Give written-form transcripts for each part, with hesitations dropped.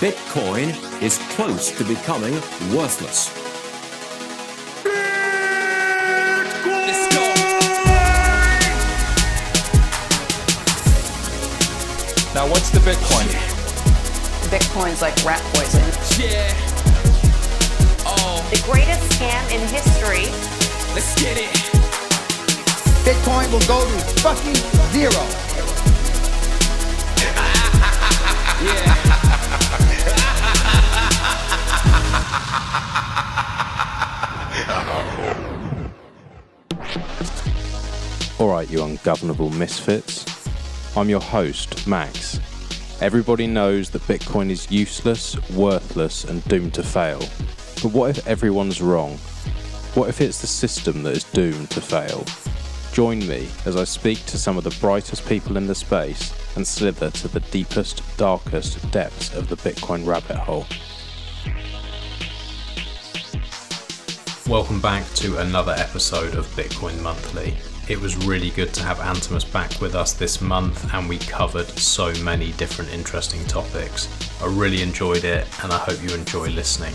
Bitcoin is close to becoming worthless. Let's go. Now, what's the Bitcoin? Bitcoin's like rat poison. Yeah. Oh, The greatest scam in history. let's get it. Bitcoin will go to fucking zero. Yeah. Alright, you ungovernable misfits. I'm your host, Max. Everybody knows that Bitcoin is useless, worthless, and doomed to fail. But what if everyone's wrong? What if it's the system that is doomed to fail? Join me as I speak to some of the brightest people in the space and slither to the deepest, darkest depths of the Bitcoin rabbit hole. Welcome back to another episode of Bitcoin Monthly. It was really good to have Antomous back with us this month, and we covered so many different interesting topics. I really enjoyed it, and I hope you enjoy listening.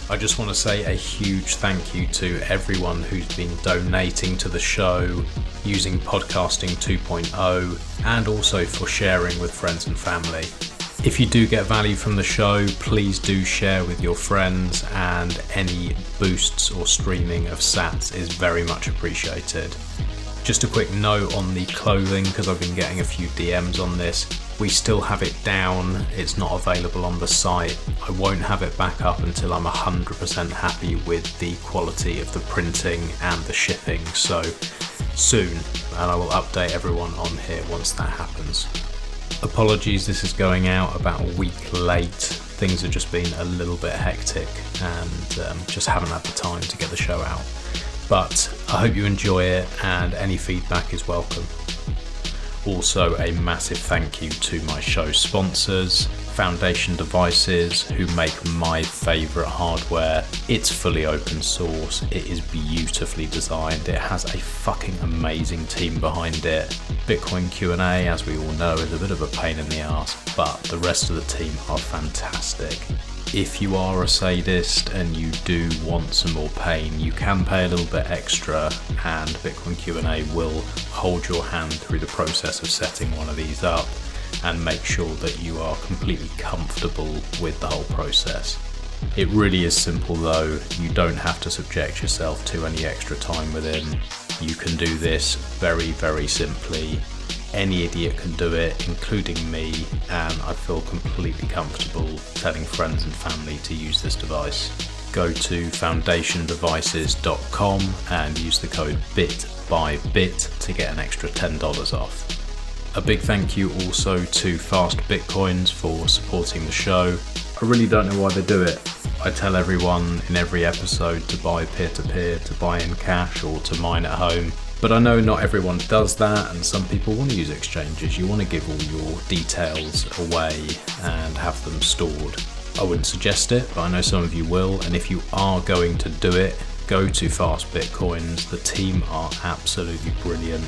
I just want to say a huge thank you to everyone who's been donating to the show, using Podcasting 2.0, and also for sharing with friends and family. If you do get value from the show, please do share with your friends, and any boosts or streaming of sats is very much appreciated. Just a quick note on the clothing, because I've been getting a few DMs on this. We still have it down, it's not available on the site. I won't have it back up until I'm 100% happy with the quality of the printing and the shipping, so soon, and I will update everyone on here once that happens. Apologies, this is going out about a week late. Things have just been a little bit hectic and just haven't had the time to get the show out. But I hope you enjoy it, and any feedback is welcome. Also, a massive thank you to my show sponsors, Foundation Devices, who make my favourite hardware. It's fully open source, it is beautifully designed, it has a fucking amazing team behind it. Bitcoin Q&A, as we all know, is a bit of a pain in the ass, but the rest of the team are fantastic. If you are a sadist and you do want some more pain, you can pay a little bit extra, and Bitcoin Q&A will hold your hand through the process of setting one of these up and make sure that you are completely comfortable with the whole process. It really is simple though, you don't have to subject yourself to any extra time within. You can do this very, very simply. Any idiot can do it, including me, and I feel completely comfortable telling friends and family to use this device. Go to foundationdevices.com and use the code BITBYBIT to get an extra $10 off. A big thank you also to Fast Bitcoins for supporting the show. I really don't know why they do it. I tell everyone in every episode to buy peer-to-peer, to buy in cash, or to mine at home. But I know not everyone does that, and some people want to use exchanges. You want to give all your details away and have them stored. I wouldn't suggest it, but I know some of you will, and if you are going to do it, go to Fast Bitcoins. The team are absolutely brilliant.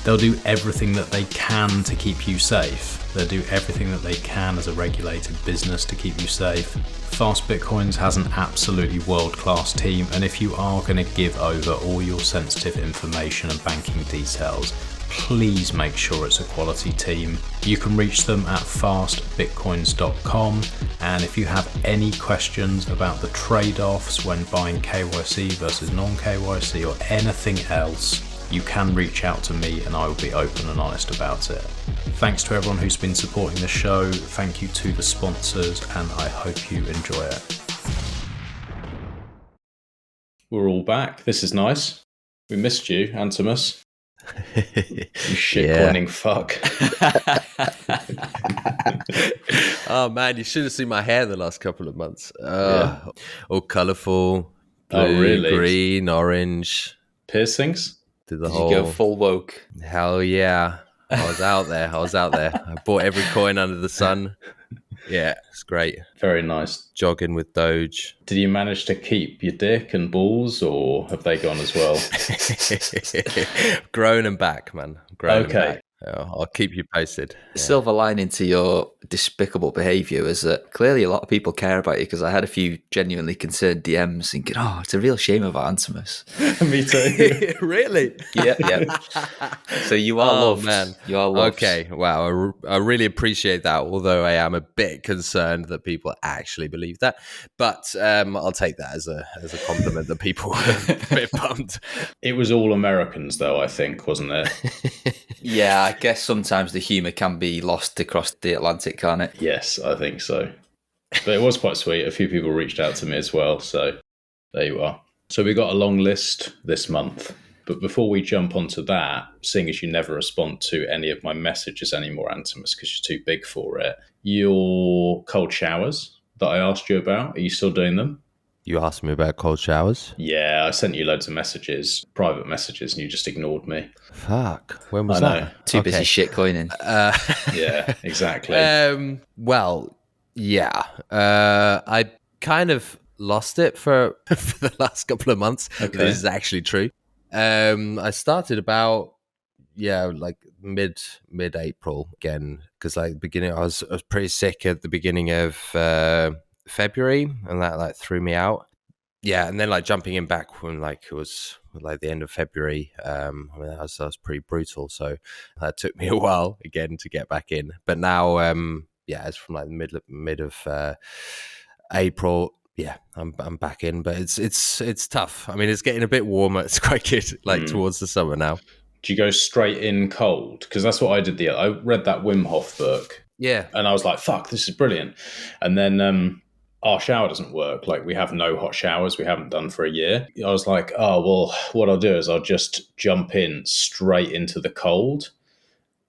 They'll do everything that they can to keep you safe. They'll do everything that they can as a regulated business to keep you safe. Fast Bitcoins has an absolutely world-class team, and if you are going to give over all your sensitive information and banking details, please make sure it's a quality team. You can reach them at fastbitcoins.com, and if you have any questions about the trade-offs when buying KYC versus non-KYC or anything else, you can reach out to me and I will be open and honest about it. Thanks to everyone who's been supporting the show, thank you to the sponsors, and I hope you enjoy it. We're all back, this is nice. We missed you, Antomous. You shit-coining fuck. Oh man, you should have seen my hair the last couple of months. All colourful, blue, really? green, orange. Piercings? Did the Did whole you go full woke? Hell yeah. I was out there. I bought every coin under the sun. Yeah, it's great. Very nice. Jogging with Doge. Did you manage to keep your dick and balls, or have they gone as well? Grown and back, man. Grown and back. I'll keep you posted. The silver lining to your despicable behaviour is that clearly a lot of people care about you, because I had a few genuinely concerned DMs thinking, oh, it's a real shame about Antomous. Me too. Really? Yeah. So you are loved. Man. You are loved. Okay, wow. I really appreciate that, although I am a bit concerned that people actually believe that. But I'll take that as a compliment that people are a bit bummed. It was all Americans, though, I think, wasn't it? Yeah, I guess sometimes the humour can be lost across the Atlantic, can't it? Yes, I think so. But it was quite sweet. A few people reached out to me as well. So there you are. So we got a long list this month. But before we jump onto that, seeing as you never respond to any of my messages anymore, Antomous, because you're too big for it, your cold showers that I asked you about, are you still doing them? You asked me about cold showers? Yeah, I sent you loads of messages, private messages, and you just ignored me. Fuck. When was I that? know. Too busy shitcoining. Yeah, exactly. Well, yeah. I kind of lost it for the last couple of months. Okay. This is actually true. I started about like mid-April again, because like beginning I was pretty sick at the beginning of February, and that like threw me out. Yeah, and then like jumping in back when like it was like the end of February, I mean that was pretty brutal. So that took me a while again to get back in. But now, it's from like the mid of April. Yeah, I'm back in, but it's tough. I mean, it's getting a bit warmer. It's quite good, like towards the summer now. Do you go straight in cold? Because that's what I did. I read that Wim Hof book. Yeah, and I was like, "Fuck, this is brilliant." And then our shower doesn't work. Like we have no hot showers. We haven't done for a year. I was like, "Oh well, what I'll do is I'll just jump in straight into the cold,"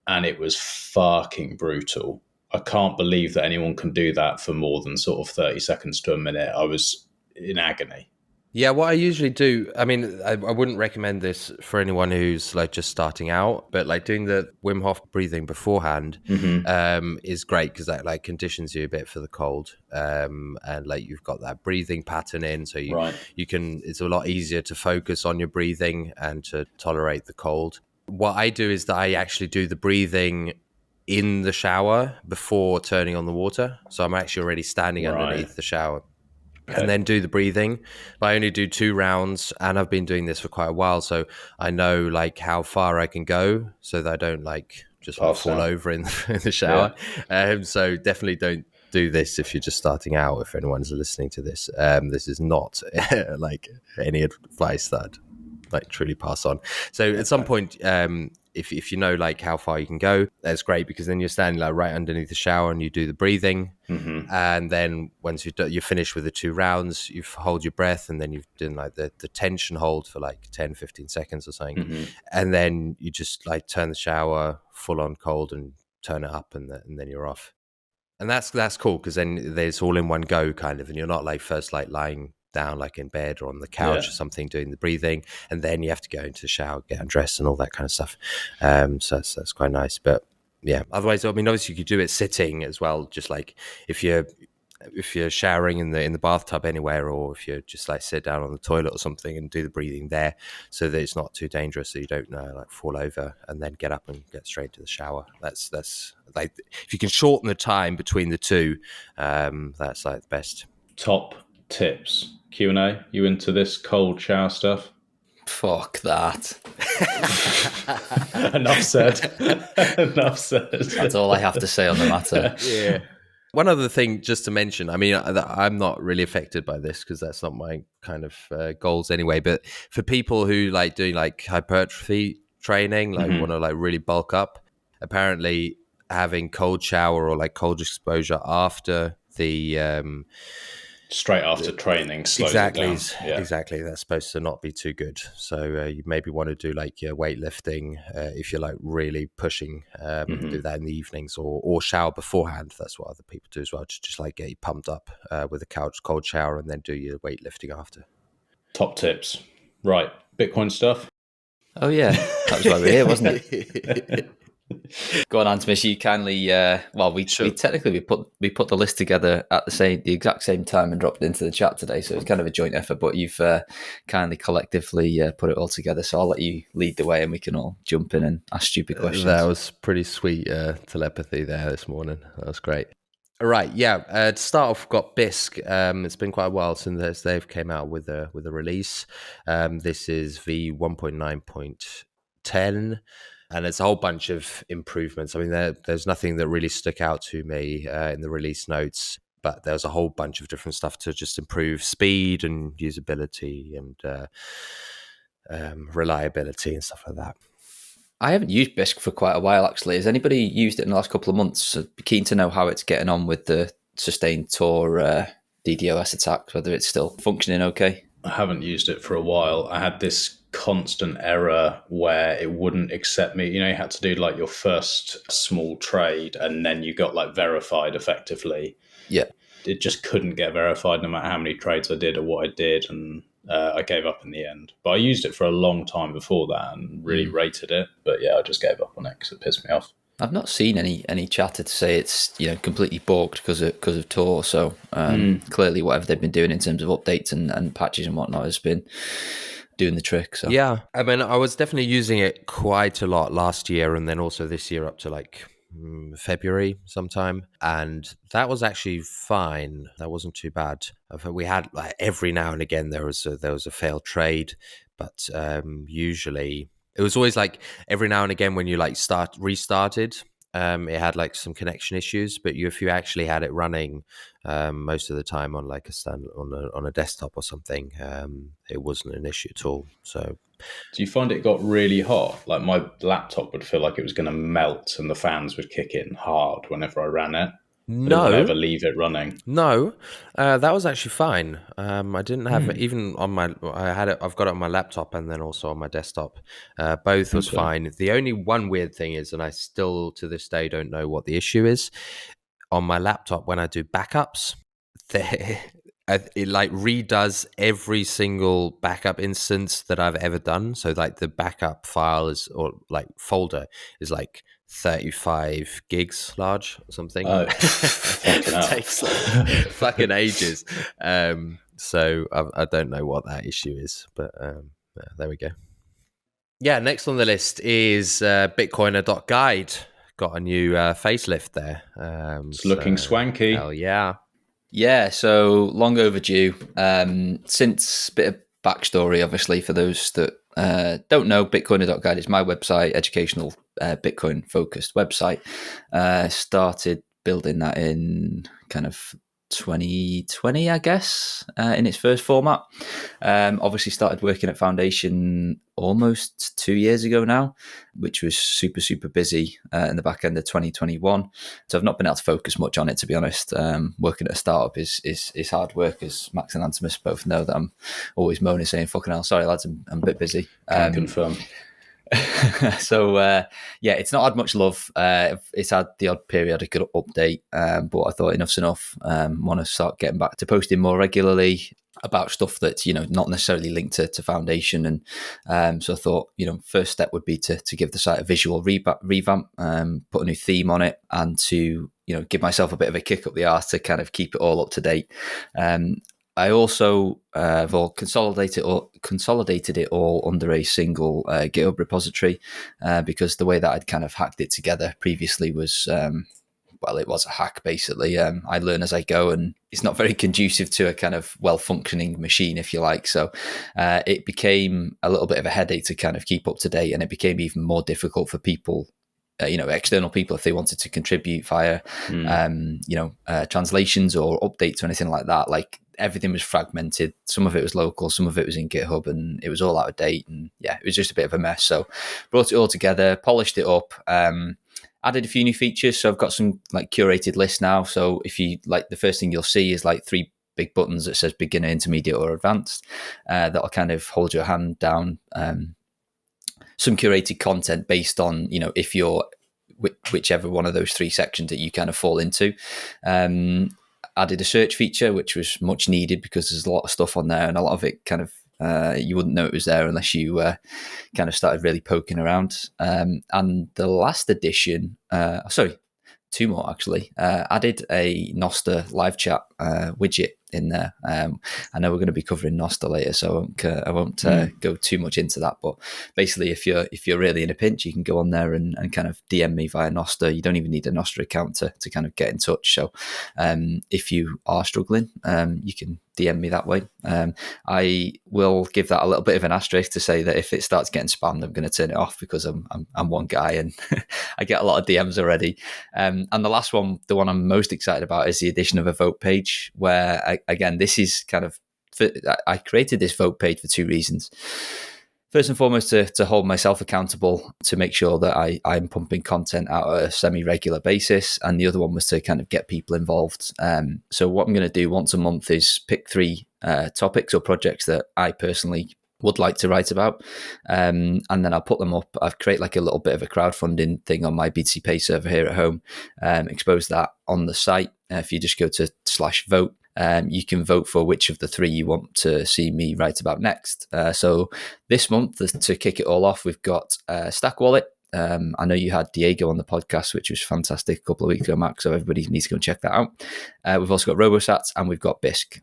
and it was fucking brutal. I can't believe that anyone can do that for more than sort of 30 seconds to a minute. I was in agony. Yeah, what I usually do, I mean, I wouldn't recommend this for anyone who's like just starting out, but like doing the Wim Hof breathing beforehand is great, because that like conditions you a bit for the cold, and like you've got that breathing pattern in, so you can, it's a lot easier to focus on your breathing and to tolerate the cold. What I do is that I actually do the breathing in the shower before turning on the water, so I'm actually already standing underneath the shower. Okay. And then do the breathing. But I only do 2 rounds, and I've been doing this for quite a while, so I know like how far I can go, so that I don't like just fall over in the shower. Yeah. So definitely don't do this if you're just starting out. If anyone's listening to this, this is not like any advice that I'd like truly pass on. So at some point, if you know like how far you can go, that's great, because then you're standing like right underneath the shower and you do the breathing, and then once you're finished with the 2 rounds, you hold your breath, and then you've done like the tension hold for like 10-15 seconds or something, and then you just like turn the shower full on cold and turn it up, and then you're off. And that's cool, because then there's all in one go kind of, and you're not like first like lying down like in bed or on the couch or something doing the breathing, and then you have to go into the shower, get undressed and all that kind of stuff. So that's quite nice. But yeah, otherwise, I mean, obviously you could do it sitting as well, just like if you're showering in the bathtub anywhere, or if you just like sit down on the toilet or something and do the breathing there, so that it's not too dangerous, so you don't like fall over and then get up and get straight to the shower. That's like, if you can shorten the time between the two, that's like the best. Top tips. Q&A, you into this cold shower stuff? Fuck that. Enough said. Enough said. That's all I have to say on the matter. Yeah. One other thing just to mention, I mean, I'm not really affected by this because that's not my kind of goals anyway, but for people who like doing like hypertrophy training, like want to like really bulk up, apparently having cold shower or like cold exposure after the straight after training, exactly. That's supposed to not be too good. So you maybe want to do like your weightlifting if you're like really pushing. Do that in the evenings, or shower beforehand. That's what other people do as well. Just like get you pumped up with a cold shower, and then do your weightlifting after. Top tips, right? Bitcoin stuff. Oh yeah, that was why we're here, wasn't it? Go on, Antomous. You kindly. We technically we put the list together at the exact same time and dropped it into the chat today. So it's kind of a joint effort. But you've kindly collectively put it all together. So I'll let you lead the way, and we can all jump in and ask stupid questions. That was pretty sweet telepathy there this morning. That was great. All right, yeah. To start off, got Bisq. It's been quite a while since they've came out with a release. This is v 1.9.10. And there's a whole bunch of improvements. I mean, there's nothing that really stuck out to me in the release notes, but there's a whole bunch of different stuff to just improve speed and usability and reliability and stuff like that. I haven't used Bisq for quite a while, actually. Has anybody used it in the last couple of months? I'd be keen to know how it's getting on with the sustained Tor DDoS attacks, whether it's still functioning okay. I haven't used it for a while. I had this constant error where it wouldn't accept me. You know, you had to do like your first small trade and then you got like verified effectively. Yeah. It just couldn't get verified no matter how many trades I did or what I did. And I gave up in the end. But I used it for a long time before that and really rated it. But yeah, I just gave up on it because it pissed me off. I've not seen any chatter to say it's completely balked because of Tor. So clearly, whatever they've been doing in terms of updates and patches and whatnot has been doing the trick. So yeah, I mean, I was definitely using it quite a lot last year, and then also this year up to like February sometime, and that was actually fine. That wasn't too bad. We had like every now and again there was a failed trade, but usually. It was always like every now and again when you like restarted, it had like some connection issues. But if you actually had it running most of the time on like on a desktop or something, it wasn't an issue at all. So, do you find it got really hot? Like my laptop would feel like it was going to melt, and the fans would kick in hard whenever I ran it. No, I didn't ever leave it running. No, that was actually fine. I didn't have it even on my. I had it. I've got it on my laptop and then also on my desktop. Both was fine. The only one weird thing is, and I still to this day don't know what the issue is. On my laptop, when I do backups, it like redoes every single backup instance that I've ever done. So like the backup file or like folder is like 35 gigs large or something. It takes like fucking ages. So I don't know what that issue is, but there we go. Yeah, next on the list is bitcoiner.guide. Got a new facelift there. It's looking swanky. Hell yeah. Yeah, so long overdue. Since, bit of backstory, obviously, for those that don't know, bitcoiner.guide is my website, educational Bitcoin-focused website. Started building that in kind of 2020, I guess, in its first format. Obviously started working at Foundation almost 2 years ago now, which was super, super busy in the back end of 2021. So I've not been able to focus much on it, to be honest. Working at a startup is hard work, as Max and Antomous both know that I'm always moaning, saying, fucking hell, sorry lads, I'm a bit busy. Can confirm. So yeah, it's not had much love. It's had the odd periodic update, but I thought enough's enough. Want to start getting back to posting more regularly about stuff that's not necessarily linked to Foundation, and so I thought first step would be to give the site a visual revamp, put a new theme on it, and to give myself a bit of a kick up the arse to kind of keep it all up to date. I also have all consolidated it all under a single GitHub repository, because the way that I'd kind of hacked it together previously was, it was a hack basically. I learn as I go, and it's not very conducive to a kind of well-functioning machine, if you like. So it became a little bit of a headache to kind of keep up to date, and it became even more difficult for people. External people, if they wanted to contribute via, translations or updates or anything like that. Like everything was fragmented. Some of it was local, some of it was in GitHub, and it was all out of date. And yeah, it was just a bit of a mess. So brought it all together, polished it up, added a few new features. So I've got some like curated lists now. So if you like, the first thing you'll see is like 3 big buttons that says beginner, intermediate, or advanced. That'll kind of hold your hand down. Some curated content based on, if you're whichever one of those 3 sections that you kind of fall into. Added a search feature, which was much needed because there's a lot of stuff on there, and a lot of it kind of You wouldn't know it was there unless you kind of started really poking around. And the last edition, two more actually, added a Nostr live chat widget in there. I know we're going to be covering Nostr later, so I won't go too much into that. But basically, if you're really in a pinch, you can go on there and kind of DM me via Nostr. You don't even need a Nostr account to kind of get in touch. So if you are struggling, you can DM me that way. I will give that a little bit of an asterisk to say that if it starts getting spammed, I'm going to turn it off because I'm one guy and I get a lot of DMs already. And the last one, the one I'm most excited about, is the addition of a vote page where, again, this is kind of, I created this vote page for two reasons. First and foremost, to hold myself accountable, to make sure that I'm pumping content out at a semi-regular basis. And the other one was to kind of get people involved. So what I'm going to do once a month is pick 3 topics or projects that I personally would like to write about. And then I'll put them up. I've created like a little bit of a crowdfunding thing on my BTC Pay server here at home, expose that on the site. If you just go to /vote, you can vote for which of the 3 you want to see me write about next. So this month, to kick it all off, we've got Stack Wallet. I know you had Diego on the podcast, which was fantastic a couple of weeks ago, Max, so everybody needs to go and check that out. We've also got RoboSats and we've got Bisq.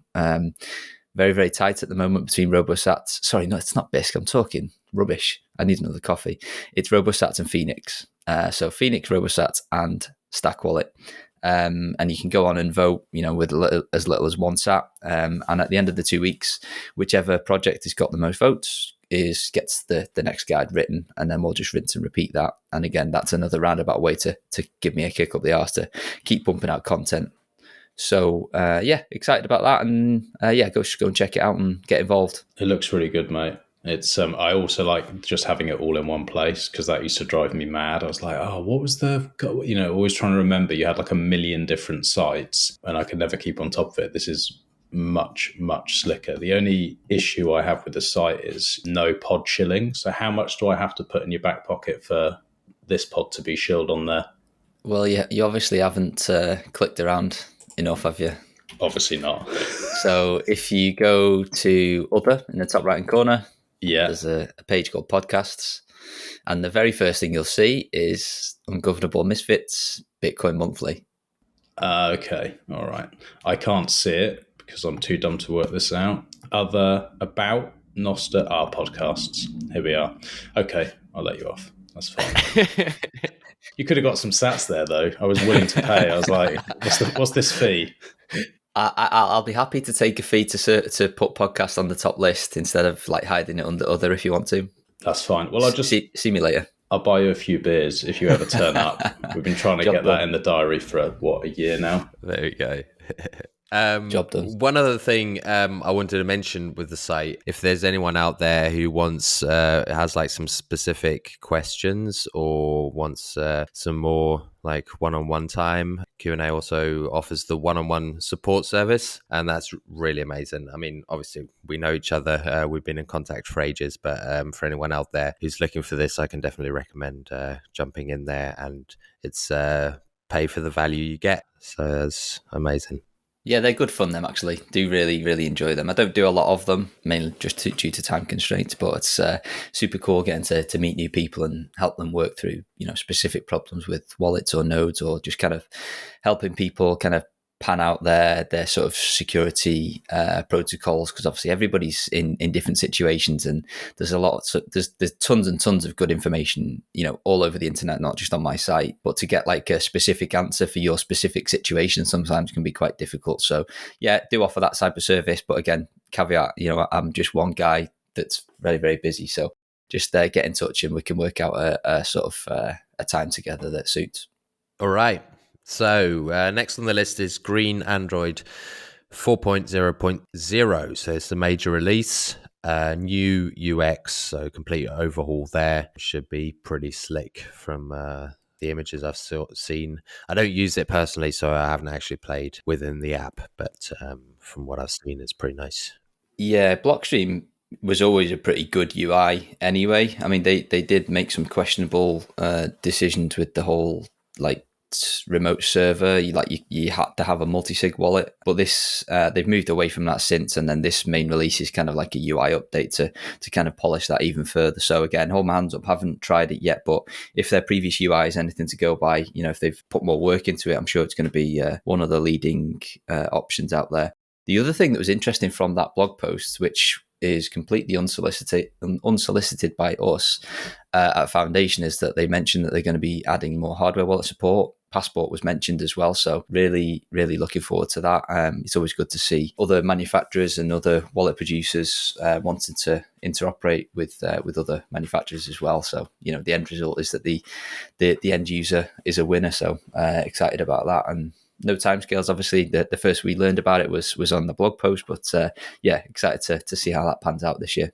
Very, very tight at the moment between RoboSats. Sorry, no, it's not Bisq. I'm talking rubbish. I need another coffee. It's RoboSats and Phoenix. So Phoenix, RoboSats, and Stack Wallet. And you can go on and vote, with as little as 1 sat. And at the end of the 2 weeks, whichever project has got the most votes gets the next guide written, and then we'll just rinse and repeat that. And again, that's another roundabout way to give me a kick up the arse to keep pumping out content. So excited about that, and go and check it out and get involved. It looks really good, mate. It's I also like just having it all in one place, because that used to drive me mad. I was like, what was always trying to remember. You had like a million different sites and I could never keep on top of it. This is much, much slicker. The only issue I have with the site is no pod shilling. So how much do I have to put in your back pocket for this pod to be shilled on there? Well, you obviously haven't clicked around enough, have you? Obviously not. So if you go to Other in the top right-hand corner, there's a page called Podcasts. And the very first thing you'll see is Ungovernable Misfits, Bitcoin Monthly. Okay. All right. I can't see it because I'm too dumb to work this out. Other, About, Nostr, our podcasts. Here we are. Okay. I'll let you off. That's fine. You could have got some sats there, though. I was willing to pay. I was like, what's this fee? I'll be happy to take a fee to put podcasts on the top list instead of like hiding it under Other if you want to. That's fine. Well, I'll just see me later. I'll buy you a few beers if you ever turn up. We've been trying to get that in the diary for a year now. There you go. Job done. One other thing I wanted to mention with the site, if there's anyone out there who has like some specific questions or wants some more like one-on-one time, Q&A also offers the one-on-one support service, and that's really amazing. I mean, obviously we know each other, we've been in contact for ages, but for anyone out there who's looking for this, I can definitely recommend jumping in there, and it's pay for the value you get. So that's amazing. Yeah, they're good fun, them, actually. Do really, really enjoy them. I don't do a lot of them, mainly just due to time constraints, but it's super cool getting to meet new people and help them work through, specific problems with wallets or nodes, or just kind of helping people kind of pan out their sort of security protocols, because obviously everybody's in different situations, and there's there's tons and tons of good information all over the internet, not just on my site, but to get like a specific answer for your specific situation sometimes can be quite difficult. So yeah, do offer that type of service, but again, caveat, I'm just one guy that's very, very busy, so just get in touch and we can work out a sort of a time together that suits. All right. So next on the list is Green Android 4.0.0. So it's a major release, new UX, so complete overhaul there. Should be pretty slick from the images I've seen. I don't use it personally, so I haven't actually played within the app, but from what I've seen, it's pretty nice. Yeah, Blockstream was always a pretty good UI anyway. I mean, they did make some questionable decisions with the whole like remote server. You had to have a multisig wallet, but this they've moved away from that since. And then this main release is kind of like a UI update to kind of polish that even further. So again, hold my hands up. Haven't tried it yet, but if their previous UI is anything to go by, if they've put more work into it, I'm sure it's going to be one of the leading options out there. The other thing that was interesting from that blog post, which is completely unsolicited by us at Foundation, is that they mentioned that they're going to be adding more hardware wallet support. Passport was mentioned as well, so really looking forward to that. It's always good to see other manufacturers and other wallet producers wanting to interoperate with other manufacturers as well. So the end result is that the end user is a winner. So excited about that. And no timescales. Obviously, the first we learned about it was on the blog post, but excited to see how that pans out this year.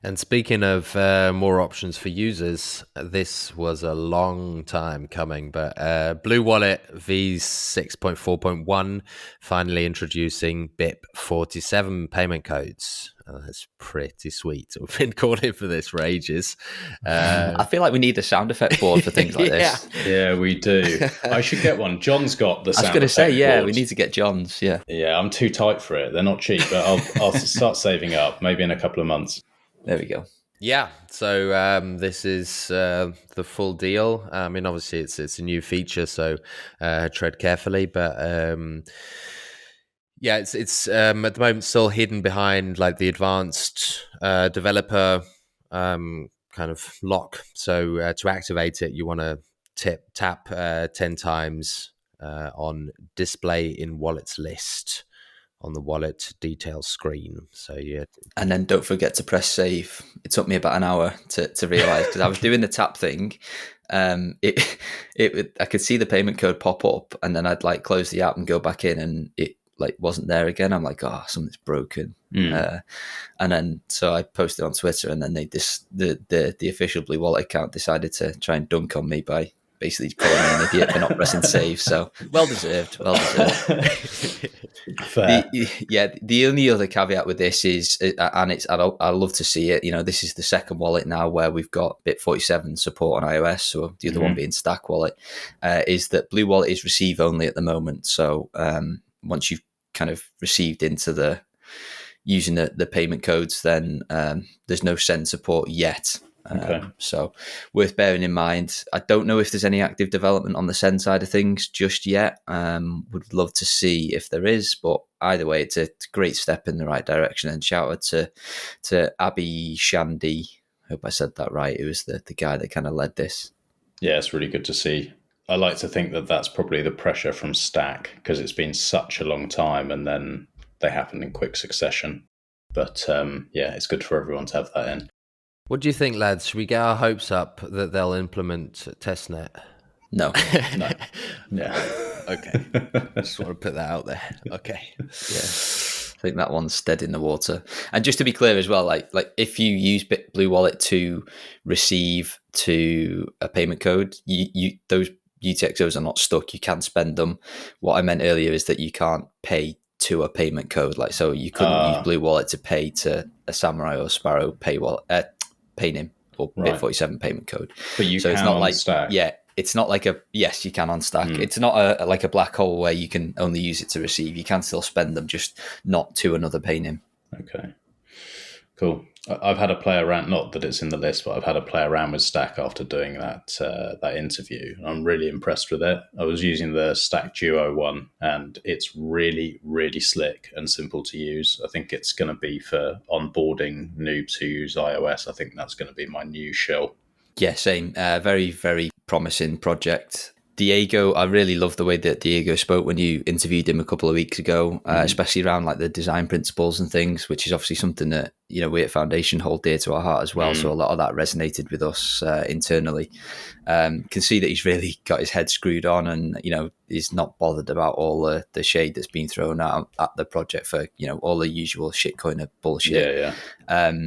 And speaking of more options for users, this was a long time coming, but Blue Wallet v6.4.1 finally introducing BIP47 payment codes. That's pretty sweet. We've been calling for this for ages. I feel like we need a sound effect board for things like this. Yeah, we do. I should get one. John's got the sound effect I was going to say, boards. we need to get John's, yeah. Yeah, I'm too tight for it. They're not cheap, but I'll start saving up, maybe in a couple of months. There we go. Yeah, so this is the full deal. I mean, obviously, it's a new feature, so tread carefully. But it's at the moment still hidden behind like the advanced developer kind of lock. So to activate it, you want to tap 10 times on display in wallets list on the wallet details screen. So and then don't forget to press save. It took me about an hour to realize, because I was doing the tap thing. I could see the payment code pop up, and then I'd like close the app and go back in, and it like wasn't there again. I'm like, something's broken. And then so I posted on Twitter, and then the official Blue Wallet account decided to try and dunk on me by basically calling me an idiot for not pressing save. So well deserved. Fair. The only other caveat with this is, and I love to see it. This is the second wallet now where we've got BIP47 support on iOS, so the other one being Stack Wallet, is that Blue Wallet is receive only at the moment. So once you've kind of received into using the payment codes, then there's no send support yet. Okay. So worth bearing in mind. I don't know if there's any active development on the send side of things just yet. Would love to see if there is, but either way, it's a great step in the right direction. And shout out to Abby Shandy. Hope I said that right. It was the guy that kind of led this. Yeah, it's really good to see. I like to think that that's probably the pressure from Stack, because it's been such a long time and then they happen in quick succession. But it's good for everyone to have that in. What do you think, lads? Should we get our hopes up that they'll implement testnet? No. No. Yeah. Okay. I just want to put that out there. Okay. Yeah. I think that one's dead in the water. And just to be clear as well, like if you use Blue Wallet to receive to a payment code, those UTXOs are not stuck. You can spend them. What I meant earlier is that you can't pay to a payment code. Like, so you couldn't use Blue Wallet to pay to a Samurai or Sparrow Paynim or Right. BIP47 payment code. But you so can it's not on like Stack. Yeah, it's not like yes, you can on Stack. It's not like a black hole where you can only use it to receive. You can still spend them, just not to another Paynim. Okay. Cool. I've had a play around, not that it's in the list, but I've had a play around with Stack after doing that interview. I'm really impressed with it. I was using the Stack Duo one, and it's really, really slick and simple to use. I think it's going to be for onboarding noobs who use iOS. I think that's going to be my new shill. Yeah, same. Very, very promising project. Diego, I really love the way that Diego spoke when you interviewed him a couple of weeks ago, especially around like the design principles and things, which is obviously something that, we at Foundation hold dear to our heart as well. So a lot of that resonated with us internally. Can see that he's really got his head screwed on, and, he's not bothered about all the shade that's been thrown out at the project for, all the usual shitcoiner bullshit. Yeah.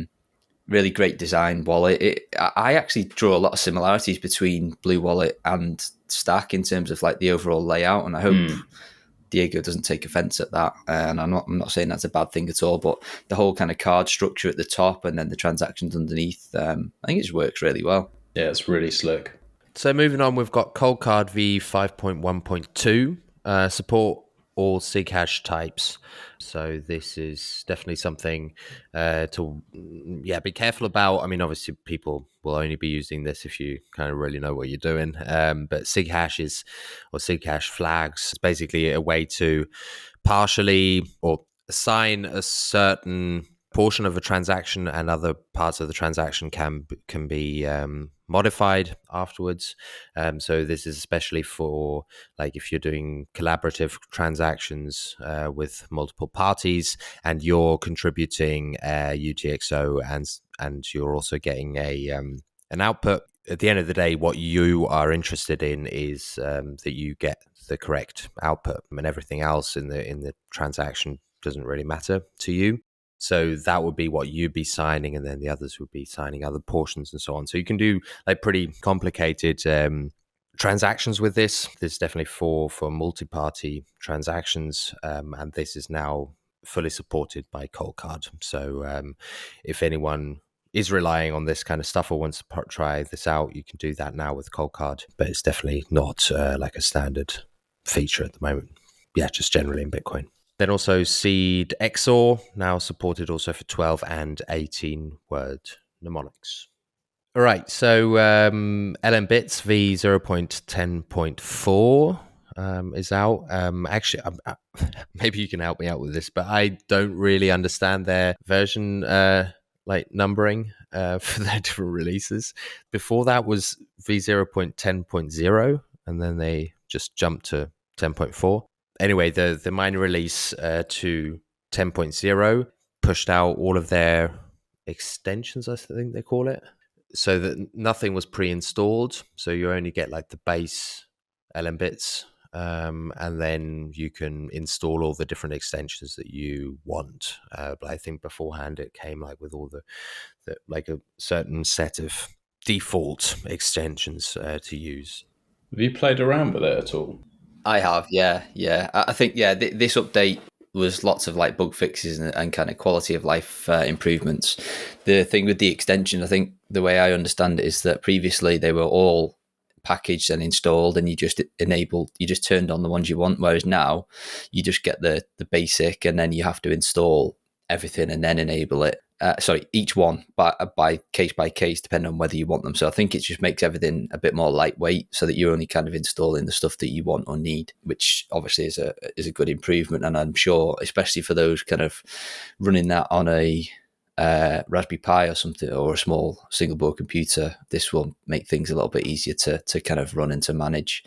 Really great design wallet. I actually draw a lot of similarities between Blue Wallet and Stack in terms of like the overall layout, and I hope Diego doesn't take offense at that. And I'm not saying that's a bad thing at all, but the whole kind of card structure at the top and then the transactions underneath, I think it just works really well. Yeah, it's really slick. So moving on, we've got Coldcard v5.1.2 support all sig hash types. So this is definitely something to be careful about. I mean, obviously people will only be using this if you kind of really know what you're doing. But sig hashes or sig hash flags is basically a way to partially or assign a certain portion of a transaction, and other parts of the transaction can be modified afterwards. So this is especially for like if you're doing collaborative transactions with multiple parties, and you're contributing UTXO, and you're also getting an output. At the end of the day, what you are interested in is that you get the correct output, and everything else in the transaction doesn't really matter to you. So that would be what you'd be signing, and then the others would be signing other portions and so on. So you can do like pretty complicated transactions with this. This is definitely for multi-party transactions, and this is now fully supported by Coldcard. So if anyone is relying on this kind of stuff or wants to try this out, you can do that now with Coldcard, but it's definitely not like a standard feature at the moment. Yeah, just generally in Bitcoin. Then also Seed XOR, now supported also for 12 and 18 word mnemonics. All right, so LM Bits v0.10.4 is out. Actually, maybe you can help me out with this, but I don't really understand their version like numbering for their different releases. Before that was v0.10.0, and then they just jumped to 10.4. Anyway, the minor release to 10.0 pushed out all of their extensions, I think they call it, so that nothing was pre-installed. So you only get like the base LM Bits, and then you can install all the different extensions that you want. But I think beforehand it came like with all the like a certain set of default extensions to use. Have you played around with it at all? I have, yeah. I think, this update was lots of like bug fixes and kind of quality of life improvements. The thing with the extension, I think the way I understand it is that previously they were all packaged and installed, and you just turned on the ones you want, whereas now you just get the basic, and then you have to install everything and then enable it. Each one by case, depending on whether you want them. So I think it just makes everything a bit more lightweight, so that you're only kind of installing the stuff that you want or need, which obviously is a good improvement. And I'm sure, especially for those kind of running that on a Raspberry Pi or something, or a small single board computer, this will make things a little bit easier to kind of run and to manage.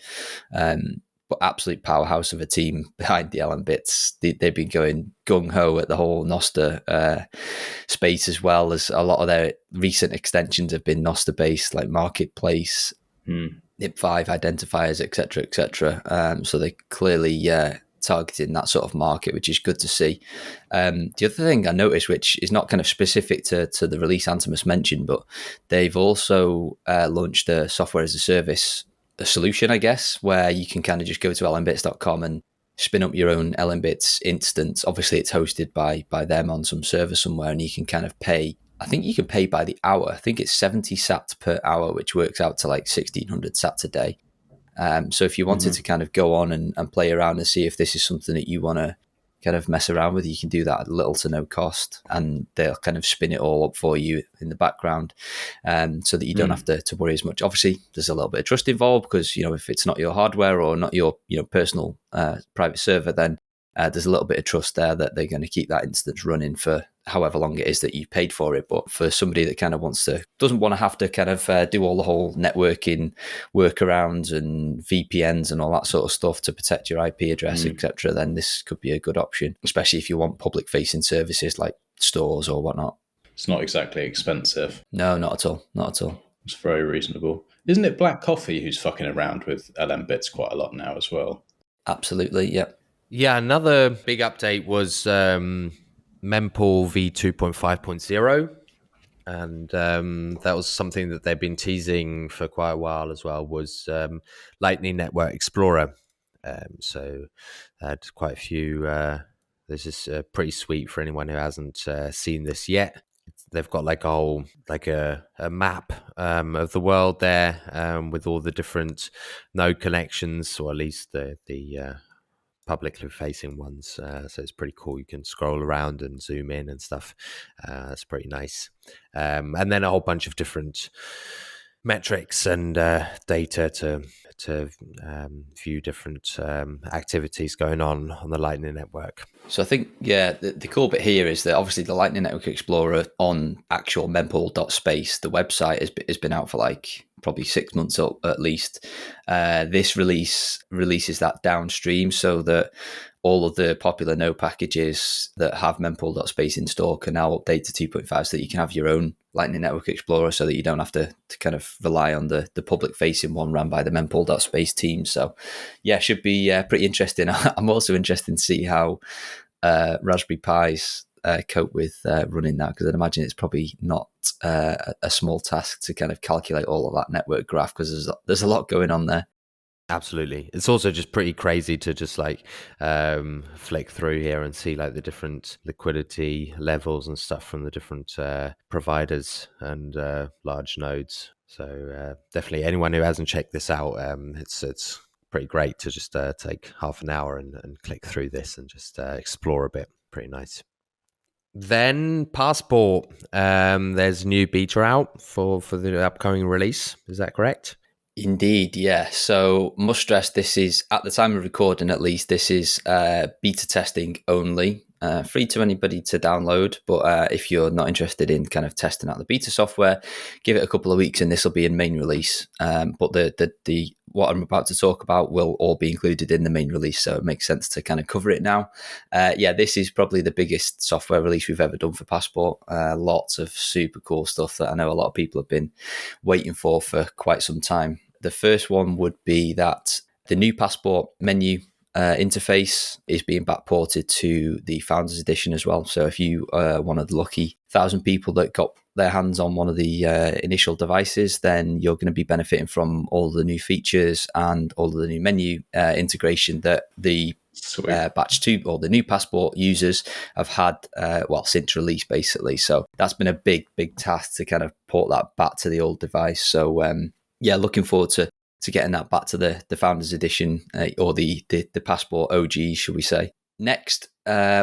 But absolute powerhouse of a team behind the LM Bits. They've been going gung-ho at the whole Nostr space, as well as a lot of their recent extensions have been Nostr-based, like Marketplace, IP5 identifiers, etc. So they clearly targeting that sort of market, which is good to see. The other thing I noticed, which is not kind of specific to the release Antomous mentioned, but they've also launched a software as a service solution, I guess, where you can kind of just go to lmbits.com and spin up your own LMBits instance. Obviously, it's hosted by them on some server somewhere, and you can kind of pay. I think you can pay by the hour. I think it's 70 sats per hour, which works out to like 1,600 sats a day. So if you wanted to kind of go on and play around and see if this is something that you want to kind of mess around with, you can do that at little to no cost, and they'll kind of spin it all up for you in the background, so that you don't have to worry as much. Obviously, there's a little bit of trust involved, because if it's not your hardware or not your personal private server, then there's a little bit of trust there that they're going to keep that instance running for however long it is that you paid for it. But for somebody that kind of doesn't want to have to kind of do all the whole networking workarounds and VPNs and all that sort of stuff to protect your IP address, etc., then this could be a good option, especially if you want public facing services like stores or whatnot. It's not exactly expensive. No, not at all. Not at all. It's very reasonable. Isn't it Black Coffee who's fucking around with LM Bits quite a lot now as well? Absolutely, yeah. Yeah, another big update was Mempool v2.5.0, and that was something that they've been teasing for quite a while as well, was Lightning Network Explorer. So I had quite a few. This is pretty sweet for anyone who hasn't seen this yet. They've got like a whole a map of the world there with all the different node connections, or at least the publicly facing ones. So it's pretty cool. You can scroll around and zoom in and stuff. It's pretty nice. And then a whole bunch of different metrics and data to view different activities going on the Lightning Network. So I think, the cool bit here is that obviously the Lightning Network Explorer on actual mempool.space, the website has been out for like probably 6 months at least. This releases that downstream so that all of the popular node packages that have mempool.space in store can now update to 2.5 so that you can have your own Lightning Network Explorer so that you don't have to kind of rely on the public facing one run by the mempool.space team. So yeah, should be pretty interesting. I'm also interested to see how Raspberry Pis cope with running that, because I'd imagine it's probably not a small task to kind of calculate all of that network graph, because there's a lot going on there. Absolutely. It's also just pretty crazy to just like flick through here and see like the different liquidity levels and stuff from the different providers and large nodes. So definitely anyone who hasn't checked this out, it's pretty great to just take half an hour and click through this and just explore a bit. Pretty nice. Then Passport, there's new beta out for the upcoming release. Is that correct? Indeed, yeah. So must stress, this is, at the time of recording at least, this is beta testing only. Free to anybody to download, but if you're not interested in kind of testing out the beta software, give it a couple of weeks and this will be in main release. But the what I'm about to talk about will all be included in the main release, so it makes sense to kind of cover it now. This is probably the biggest software release we've ever done for Passport. Lots of super cool stuff that I know a lot of people have been waiting for quite some time. The first one would be that the new Passport menu interface is being backported to the Founders Edition as well. So if you are one of the lucky 1,000 people that got their hands on one of the initial devices, then you're going to be benefiting from all the new features and all of the new menu integration that the batch 2 or the new Passport users have had since release, basically. So that's been a big task to kind of port that back to the old device. So looking forward to getting that back to the Founders Edition or the Passport OG, should we say. Next,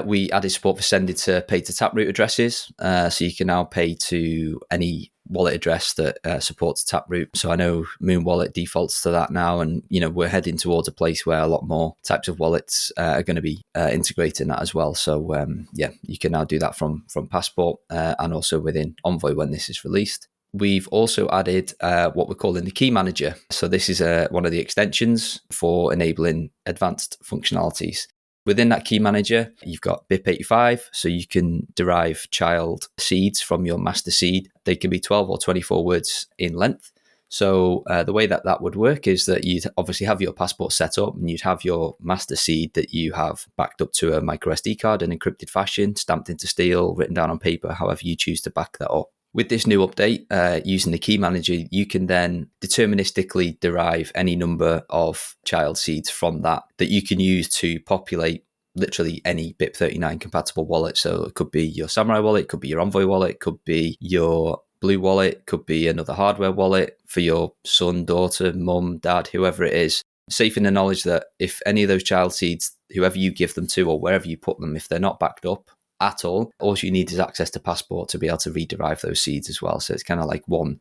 we added support for sending to pay to Taproot addresses. So you can now pay to any wallet address that supports Taproot. So I know Moon Wallet defaults to that now, and we're heading towards a place where a lot more types of wallets are going to be integrating that as well. So you can now do that from Passport and also within Envoy when this is released. We've also added what we're calling the Key Manager. So this is one of the extensions for enabling advanced functionalities. Within that Key Manager, you've got BIP85, so you can derive child seeds from your master seed. They can be 12 or 24 words in length. So the way that would work is that you'd obviously have your Passport set up, and you'd have your master seed that you have backed up to a micro SD card in encrypted fashion, stamped into steel, written down on paper, however you choose to back that up. With this new update, using the Key Manager, you can then deterministically derive any number of child seeds from that you can use to populate literally any BIP39 compatible wallet. So it could be your Samurai wallet, it could be your Envoy wallet, it could be your Blue wallet, it could be another hardware wallet for your son, daughter, mum, dad, whoever it is. Safe in the knowledge that if any of those child seeds, whoever you give them to or wherever you put them, if they're not backed up at all you need is access to Passport to be able to rederive those seeds as well. So it's kind of like one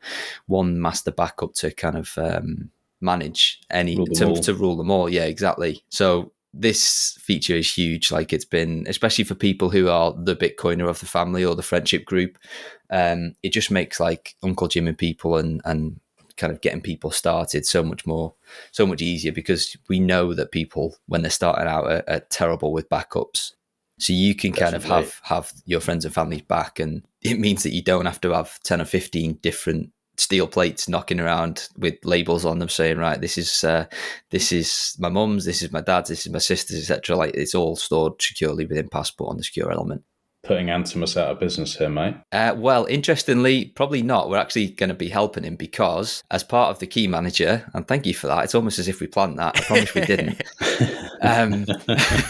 master backup to kind of manage to rule them all. Yeah, exactly. So this feature is huge. Like, it's been, especially for people who are the Bitcoiner of the family or the friendship group, it just makes like Uncle Jim and people and kind of getting people started so much easier, because we know that people, when they're starting out, are terrible with backups. So you can kind of have your friends and family back, and it means that you don't have to have 10 or 15 different steel plates knocking around with labels on them saying, right, this is my mum's, this is my dad's, this is my sister's, etc. Like, it's all stored securely within Passport on the secure element. Putting Antomous out of business here, mate. Well, interestingly, probably not. We're actually going to be helping him, because as part of the Key Manager, and thank you for that, it's almost as if we planned that. I promise we didn't.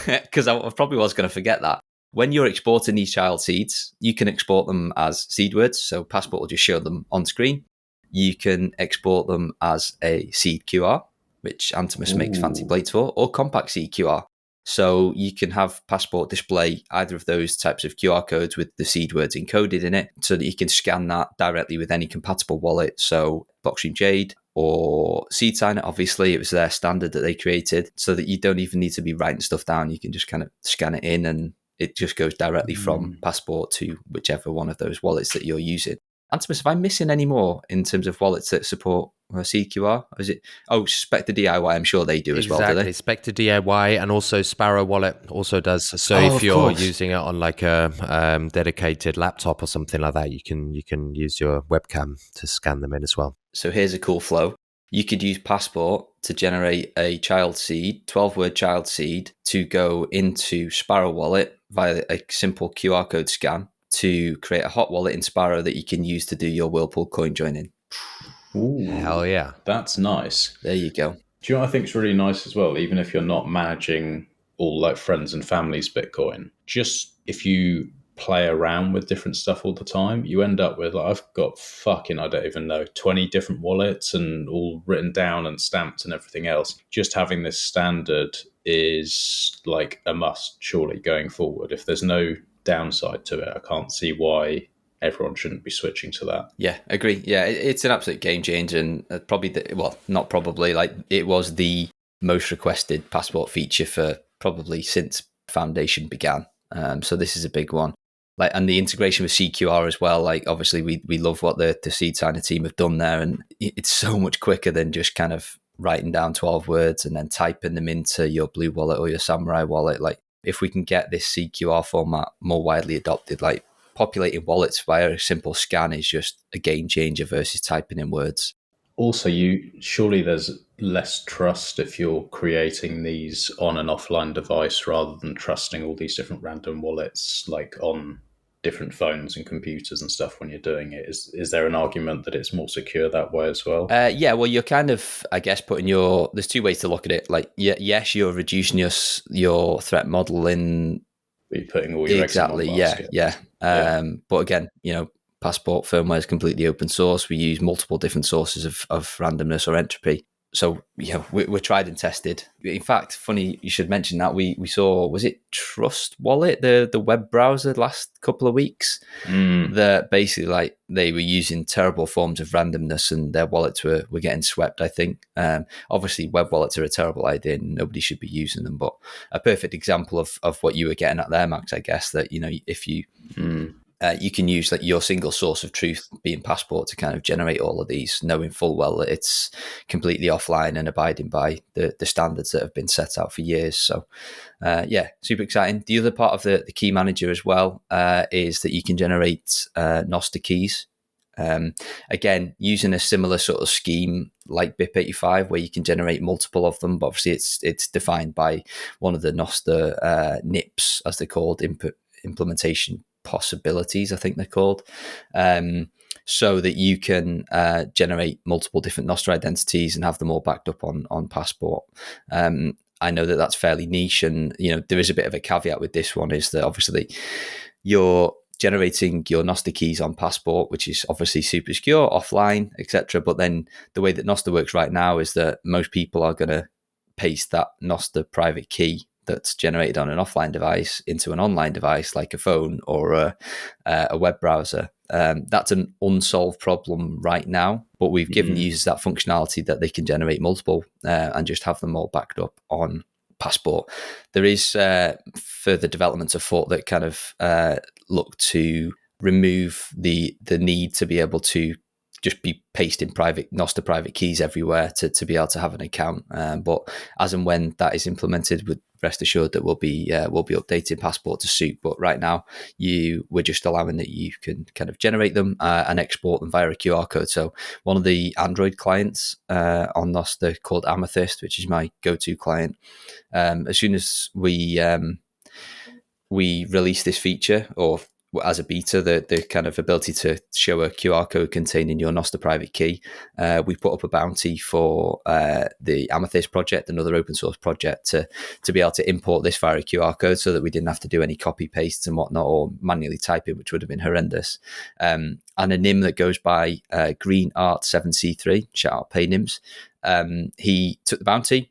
Because I probably was going to forget that. when you're exporting these child seeds, you can export them as seed words. So Passport will just show them on screen. You can export them as a seed QR, which Antomous makes fancy plates for, or compact seed QR. So you can have Passport display either of those types of QR codes with the seed words encoded in it so that you can scan that directly with any compatible wallet. So Blockstream Jade or Seed Signer, obviously, it was their standard that they created so that you don't even need to be writing stuff down. You can just kind of scan it in and it just goes directly from Passport to whichever one of those wallets that you're using. Antomous, am I missing any more in terms of wallets that support CQR? Or is it? Oh, Spectre DIY, I'm sure they do as well, do they? Exactly, Spectre DIY and also Sparrow Wallet also does. So Oh, if of you're course. using it on like a dedicated laptop or something like that, you can use your webcam to scan them in as well. So here's a cool flow. You could use Passport to generate a child seed, 12-word child seed, to go into Sparrow Wallet via a simple QR code scan to create a hot wallet in Sparrow that you can use to do your Whirlpool coin joining. Ooh, Hell yeah. that's nice. There you go. Do you know what I think is really nice as well? Even if you're not managing all like friends and family's Bitcoin, just if you play around with different stuff all the time, you end up with, like, I've got fucking, I don't even know, 20 different wallets and all written down and stamped and everything else. Just having this standard is like a must, surely, going forward. If there's no downside to it, I can't see why everyone shouldn't be switching to that. Yeah, agree. Yeah, it's an absolute game changer, and not probably, like, it was the most requested Passport feature for probably since Foundation began. So this is a big one. Like, and the integration with CQR as well. Like, obviously, we love what the Seed Signer team have done there, and it's so much quicker than just kind of writing down 12 words and then typing them into your Blue Wallet or your Samurai Wallet. Like, if we can get this CQR format more widely adopted, like, populating wallets via a simple scan is just a game changer versus typing in words. Also, surely there's less trust if you're creating these on an offline device rather than trusting all these different random wallets like on different phones and computers and stuff when you're doing it. Is there an argument that it's more secure that way as well? Yeah, well, you're kind of, I guess, there's two ways to look at it. Like, yes, you're reducing your threat model in. You're putting all your eggs in one basket. Yeah. But again, Passport firmware is completely open source. We use multiple different sources of randomness or entropy. So, we're tried and tested. In fact, funny you should mention that. We saw, was it Trust Wallet, the web browser, last couple of weeks? That basically, like, they were using terrible forms of randomness and their wallets were getting swept, I think. Obviously, web wallets are a terrible idea and nobody should be using them. But a perfect example of what you were getting at there, Max, I guess, that, if you... you can use, like, your single source of truth being Passport to kind of generate all of these, knowing full well that it's completely offline and abiding by the standards that have been set out for years. So, super exciting. The other part of the key manager as well is that you can generate Nostr keys. Again, using a similar sort of scheme like BIP85, where you can generate multiple of them, but obviously it's defined by one of the Nostr NIPs, as they're called, implementation possibilities, I think they're called, so that you can generate multiple different Nostr identities and have them all backed up on Passport. I know that that's fairly niche, and there is a bit of a caveat with this one, is that obviously you're generating your Nostr keys on Passport, which is obviously super secure, offline, etc. But then the way that Nostr works right now is that most people are going to paste that Nostr private key that's generated on an offline device into an online device like a phone or a web browser. That's an unsolved problem right now, but we've given users that functionality that they can generate multiple and just have them all backed up on Passport. There is further developments afoot that kind of look to remove the need to be able to just be pasting Nostr private keys everywhere to be able to have an account. But as and when that is implemented, rest assured that we'll be updating Passport to suit. But right now, we're just allowing that you can kind of generate them and export them via a QR code. So one of the Android clients on Nostr called Amethyst, which is my go-to client, as soon as we release this feature, or as a beta, the kind of ability to show a QR code containing your Nostr private key. We put up a bounty for the Amethyst project, another open source project, to be able to import this via a QR code so that we didn't have to do any copy pastes and whatnot or manually typing, which would have been horrendous. And a nim that goes by Green Art 7C3, shout out Paynims. He took the bounty,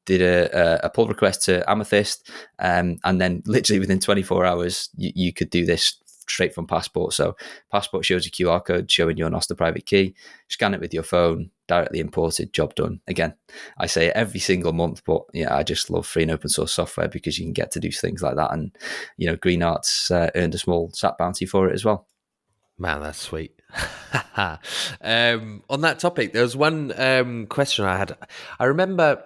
did a pull request to Amethyst, and then literally within 24 hours, you could do this straight from Passport. So Passport shows a QR code showing your Nostr private key, scan it with your phone, directly imported, job done. Again, I say it every single month, but yeah, I just love free and open source software because you can get to do things like that. And, Green Arts earned a small SAT bounty for it as well. Man, that's sweet. On that topic, there was one question I had. I remember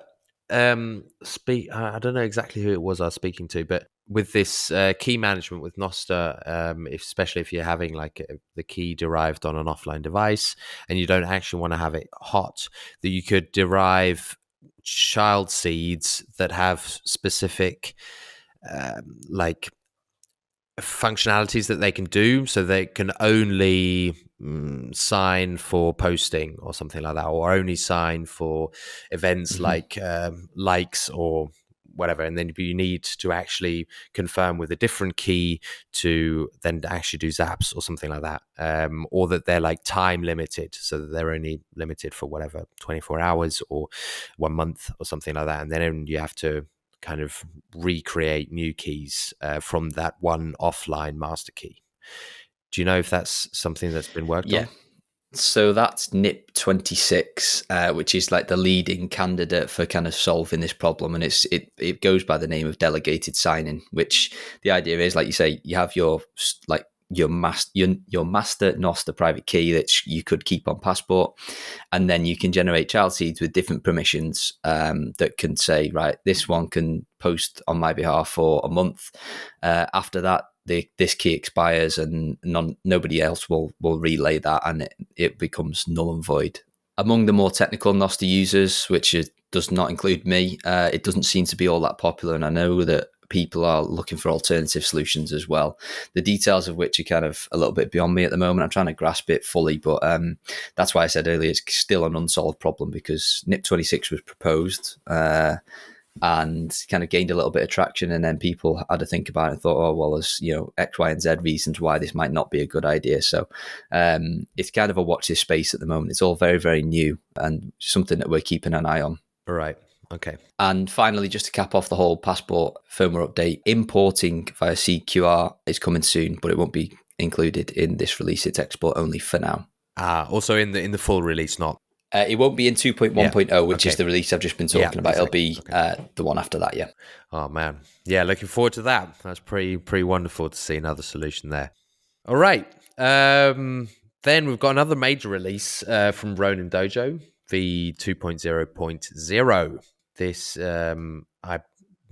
I don't know exactly who it was I was speaking to, but with this key management with Nostr, especially if you're having like the key derived on an offline device and you don't actually want to have it hot, that you could derive child seeds that have specific like functionalities that they can do, so they can only sign for posting or something like that, or only sign for events like likes or whatever, and then you need to actually confirm with a different key to then actually do zaps or something like that, or that they're like time limited, so that they're only limited for whatever 24 hours or 1 month or something like that, and then you have to kind of recreate new keys from that one offline master key. Do you know if that's something that's been worked on? So that's NIP26, which is like the leading candidate for kind of solving this problem, and it goes by the name of delegated signing. Which the idea is, like you say, you have your master Nostr private key that you could keep on Passport, and then you can generate child seeds with different permissions that can say, right, this one can post on my behalf for a month. After that, this key expires and nobody else will relay that, and it becomes null and void. Among the more technical Nostr users, which does not include me, it doesn't seem to be all that popular, and I know that people are looking for alternative solutions as well, the details of which are kind of a little bit beyond me at the moment. I'm trying to grasp it fully, but that's why I said earlier it's still an unsolved problem, because NIP26 was proposed and kind of gained a little bit of traction, and then people had to think about it and thought, oh, well, there's X, Y, and Z reasons why this might not be a good idea. So it's kind of a watch this space at the moment. It's all very, very new and something that we're keeping an eye on. All right. Okay. And finally, just to cap off the whole Passport firmware update, importing via CQR is coming soon, but it won't be included in this release. It's export only for now. Also in the full release, not. It won't be in 2.1.0, which is the release I've just been talking about. Exactly. It'll be the one after that, yeah. Oh, man. Yeah, looking forward to that. That's pretty wonderful to see another solution there. All right. Then we've got another major release from Ronin Dojo, the 2.0.0. This, I'm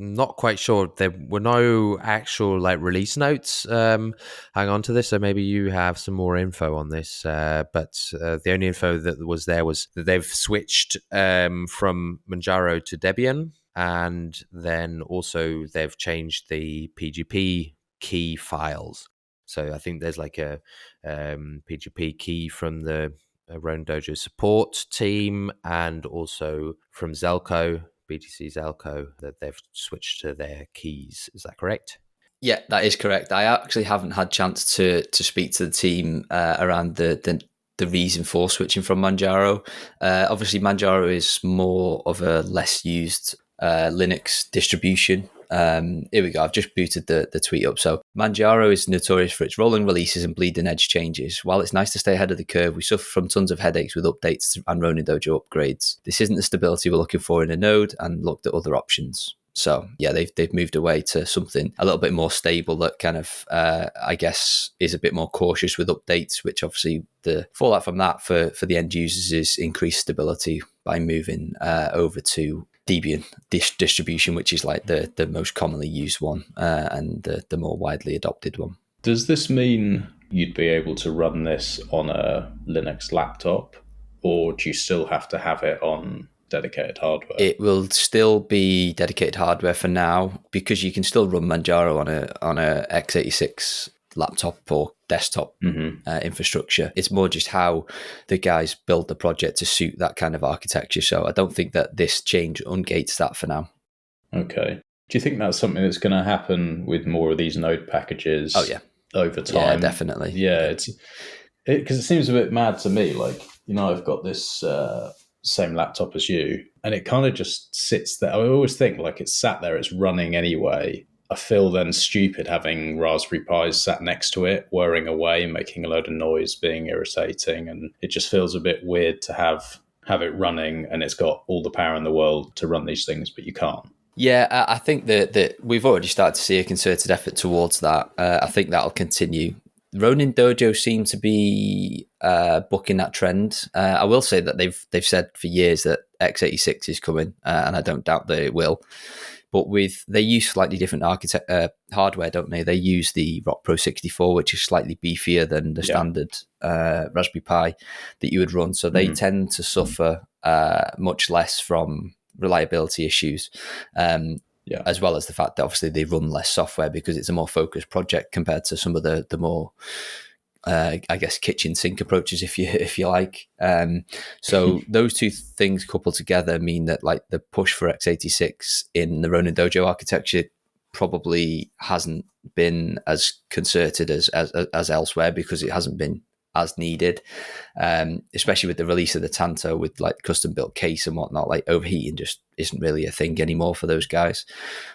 not quite sure. There were no actual like release notes hang on to this, so maybe you have some more info on this, but the only info that was there was that they've switched from Manjaro to Debian, and then also they've changed the PGP key files. So I think there's like a PGP key from the Ronin Dojo support team, and also from Zelko, BTC Zelko, that they've switched to their keys. Is that correct? Yeah, that is correct. I actually haven't had a chance to speak to the team around the reason for switching from Manjaro. Obviously, Manjaro is more of a less used Linux distribution. Here we go. I've just booted the tweet up. So Manjaro is notorious for its rolling releases and bleeding edge changes. While it's nice to stay ahead of the curve, we suffer from tons of headaches with updates and Ronin Dojo upgrades. This isn't the stability we're looking for in a node, and looked at other options. So yeah, they've moved away to something a little bit more stable that kind of, I guess, is a bit more cautious with updates, which obviously the fallout from that for the end users is increased stability by moving over to Debian distribution, which is like the most commonly used one and the more widely adopted one. Does this mean you'd be able to run this on a Linux laptop, or do you still have to have it on dedicated hardware? It will still be dedicated hardware for now, because you can still run Manjaro on a x86 laptop or desktop infrastructure. It's more just how the guys build the project to suit that kind of architecture. So I don't think that this change ungates that for now. Okay. Do you think that's something that's going to happen with more of these node packages? Oh, yeah. Over time? Yeah, definitely. Yeah, because it seems a bit mad to me. Like, I've got this same laptop as you, and it kind of just sits there. I always think like it's sat there, it's running anyway. I feel then stupid having Raspberry Pis sat next to it, whirring away, making a load of noise, being irritating, and it just feels a bit weird to have it running, and it's got all the power in the world to run these things, but you can't. Yeah, I think that we've already started to see a concerted effort towards that. I think that'll continue. Ronin Dojo seem to be booking that trend. I will say that they've said for years that x86 is coming, and I don't doubt that it will. But they use slightly different hardware, don't they? They use the Rock Pro 64, which is slightly beefier than the standard Raspberry Pi that you would run. So they tend to suffer much less from reliability issues, as well as the fact that obviously they run less software because it's a more focused project compared to some of the more I guess kitchen sink approaches, if you like. So those two things coupled together mean that like the push for x86 in the Ronin Dojo architecture probably hasn't been as concerted as elsewhere, because it hasn't been as needed, especially with the release of the Tanto with like custom built case and whatnot. Like overheating just isn't really a thing anymore for those guys.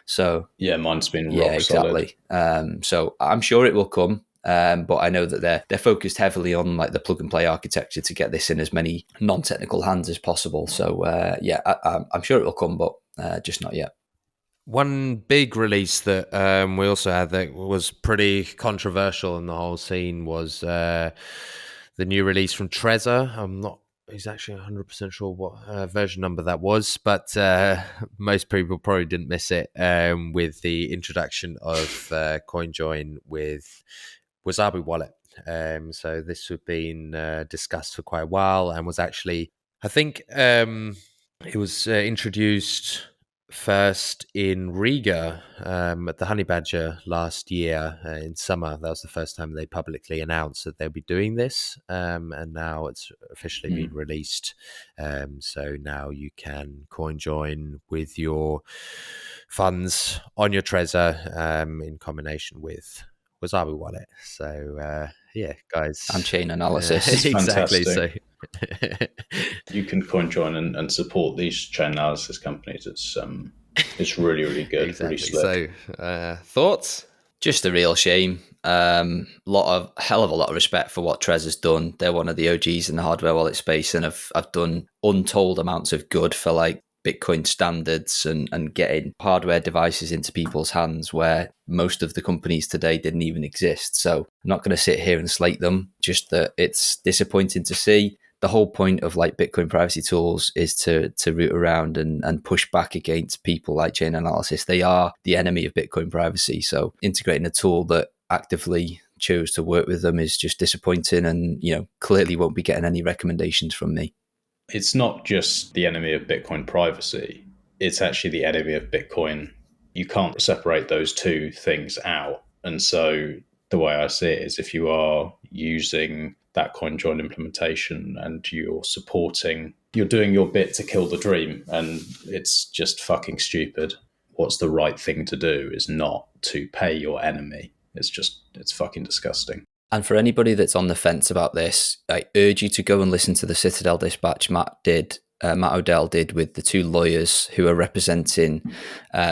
So yeah, mine's been rock exactly. solid. So I'm sure it will come. But I know that they're focused heavily on like the plug and play architecture to get this in as many non-technical hands as possible. So I'm sure it will come, but just not yet. One big release that we also had that was pretty controversial in the whole scene was the new release from Trezor. I'm not exactly 100% sure what version number that was, but most people probably didn't miss it with the introduction of CoinJoin with Wasabi Wallet. So this had been discussed for quite a while and was actually, I think it was introduced first in Riga at the Honey Badger last year in summer. That was the first time they publicly announced that they'll be doing this, and now it's officially been released. So now you can CoinJoin with your funds on your Trezor in combination with Wasabi Wallet. So yeah, guys, and chain analysis. Exactly. So you can CoinJoin and support these chain analysis companies. It's really, really good. Exactly. Really slick. So thoughts? Just a real shame. Hell of a lot of respect for what Trezor's done. They're one of the OGs in the hardware wallet space, and have done untold amounts of good for like Bitcoin standards and getting hardware devices into people's hands where most of the companies today didn't even exist. So I'm not going to sit here and slate them, just that it's disappointing to see. The whole point of like Bitcoin privacy tools is to root around and push back against people like chain analysis. They are the enemy of Bitcoin privacy. So integrating a tool that actively chose to work with them is just disappointing, and clearly won't be getting any recommendations from me. It's not just the enemy of Bitcoin privacy. It's actually the enemy of Bitcoin. You can't separate those two things out. And so the way I see it is, if you are using that CoinJoin implementation and you're doing your bit to kill the dream, and it's just fucking stupid. What's the right thing to do is not to pay your enemy. It's fucking disgusting. And for anybody that's on the fence about this, I urge you to go and listen to the Citadel Dispatch Matt Odell did with the two lawyers who are representing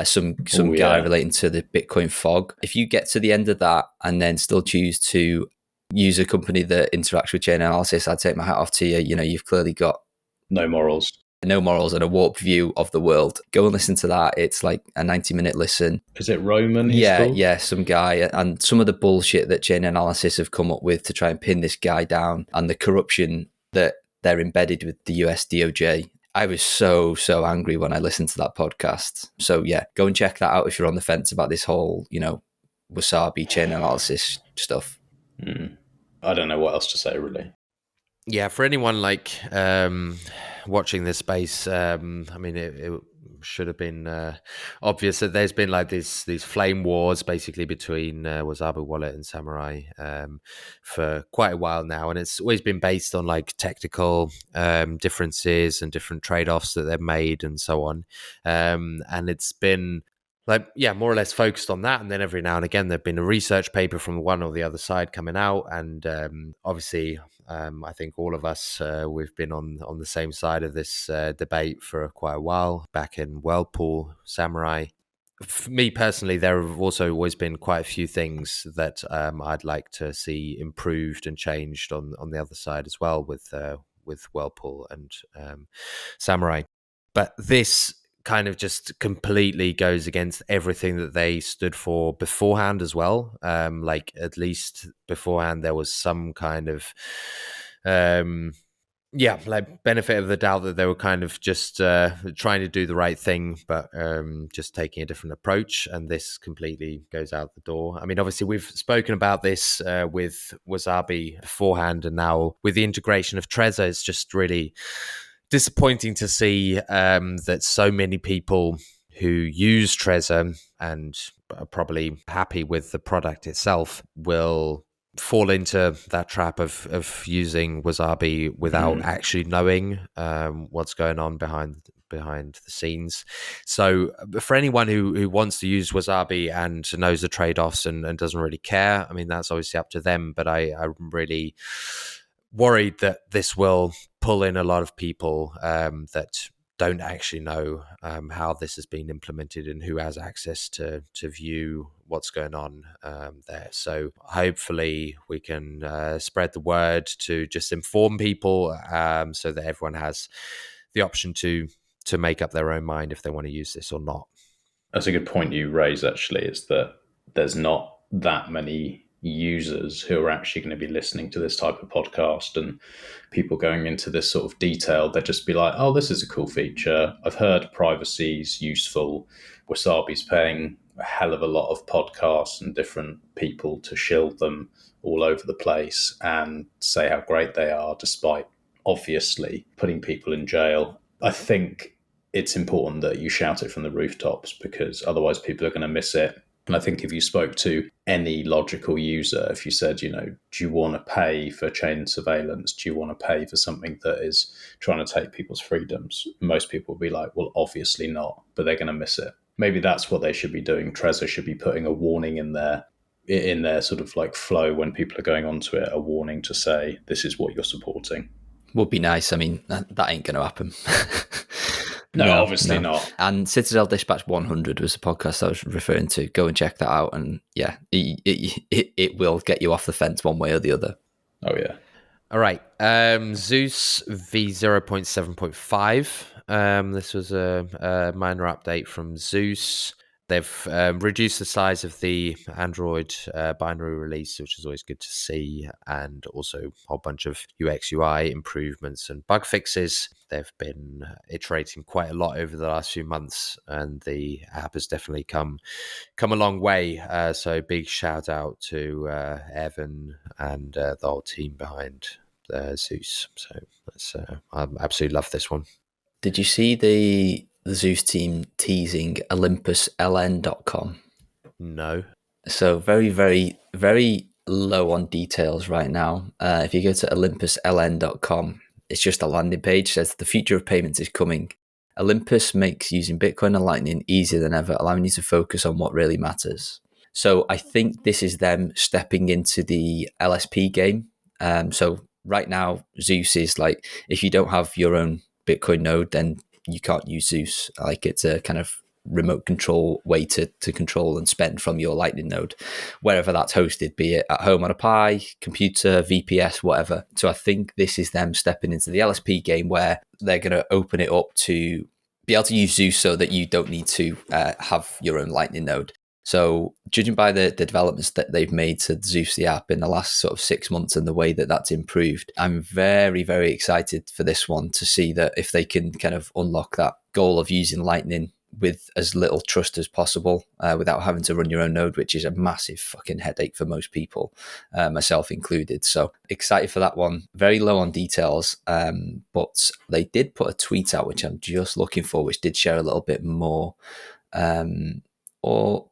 some guy relating to the Bitcoin fog. If you get to the end of that and then still choose to use a company that interacts with chain analysis, I'd take my hat off to you. You've clearly got no morals and a warped view of the world. Go and listen to that. It's like a 90-minute listen. Is it Roman? Yeah, some guy, and some of the bullshit that chain analysis have come up with to try and pin this guy down, and the corruption that they're embedded with the US DOJ. I was so angry when I listened to that podcast. So yeah, go and check that out if you're on the fence about this whole, Wasabi chain analysis stuff. I don't know what else to say, really. Yeah, for anyone like watching this space, I mean, it should have been obvious that there's been like these flame wars basically between Wasabi Wallet and Samurai for quite a while now, and it's always been based on like technical differences and different trade-offs that they've made and so on, and it's been like, yeah, more or less focused on that. And then every now and again, there've been a research paper from one or the other side coming out. And obviously, I think all of us, we've been on the same side of this debate for quite a while, back in Whirlpool, Samurai. For me personally, there have also always been quite a few things that I'd like to see improved and changed on the other side as well with Whirlpool and Samurai. But this kind of just completely goes against everything that they stood for beforehand as well. Like at least beforehand there was some kind of like benefit of the doubt that they were kind of just trying to do the right thing, but just taking a different approach. And this completely goes out the door. I mean, obviously we've spoken about this with Wasabi beforehand, and now with the integration of Trezor, it's just really disappointing to see that so many people who use Trezor and are probably happy with the product itself will fall into that trap of using Wasabi without actually knowing what's going on behind the scenes. So for anyone who wants to use Wasabi and knows the trade-offs and doesn't really care, I mean, that's obviously up to them, but I'm really worried that this will pull in a lot of people that don't actually know how this has been implemented and who has access to view what's going on there. So hopefully we can spread the word to just inform people so that everyone has the option to make up their own mind if they want to use this or not. That's a good point you raise, actually, is that there's not that many users who are actually going to be listening to this type of podcast, and people going into this sort of detail, they'll just be like, oh, this is a cool feature. I've heard privacy's useful. Wasabi's paying a hell of a lot of podcasts and different people to shield them all over the place and say how great they are, despite obviously putting people in jail. I think it's important that you shout it from the rooftops, because otherwise people are going to miss it. And I think if you spoke to any logical user, if you said, do you want to pay for chain surveillance? Do you want to pay for something that is trying to take people's freedoms? Most people will be like, well, obviously not, but they're going to miss it. Maybe that's what they should be doing. Trezor should be putting a warning in their sort of like flow when people are going onto it, a warning to say, this is what you're supporting. Would be nice. I mean, that ain't going to happen. No, obviously not. And Citadel Dispatch 100 was the podcast I was referring to. Go and check that out. And yeah, it will get you off the fence one way or the other. Oh, yeah. All right. Zeus v0.7.5. This was a minor update from Zeus. They've reduced the size of the Android binary release, which is always good to see, and also a whole bunch of UX UI improvements and bug fixes. They've been iterating quite a lot over the last few months, and the app has definitely come a long way. So big shout out to Evan and the whole team behind Zeus. So I absolutely love this one. Did you see the Zeus team teasing olympusln.com? No. So very, very, very low on details right now. If you go to olympusln.com, it's just a landing page. It says the future of payments is coming. Olympus makes using Bitcoin and Lightning easier than ever, allowing you to focus on what really matters. So I think this is them stepping into the LSP game. So right now, Zeus is like, if you don't have your own Bitcoin node, then you can't use Zeus. Like, it's a kind of remote control way to control and spend from your Lightning node, wherever that's hosted, be it at home on a Pi, computer, VPS, whatever. So I think this is them stepping into the LSP game, where they're going to open it up to be able to use Zeus so that you don't need to have your own Lightning node. So judging by the developments that they've made to Zeus, the app, in the last sort of 6 months and the way that that's improved, I'm very, very excited for this one to see that if they can kind of unlock that goal of using Lightning with as little trust as possible without having to run your own node, which is a massive fucking headache for most people, myself included. So excited for that one. Very low on details, but they did put a tweet out, which I'm just looking for, which did share a little bit more.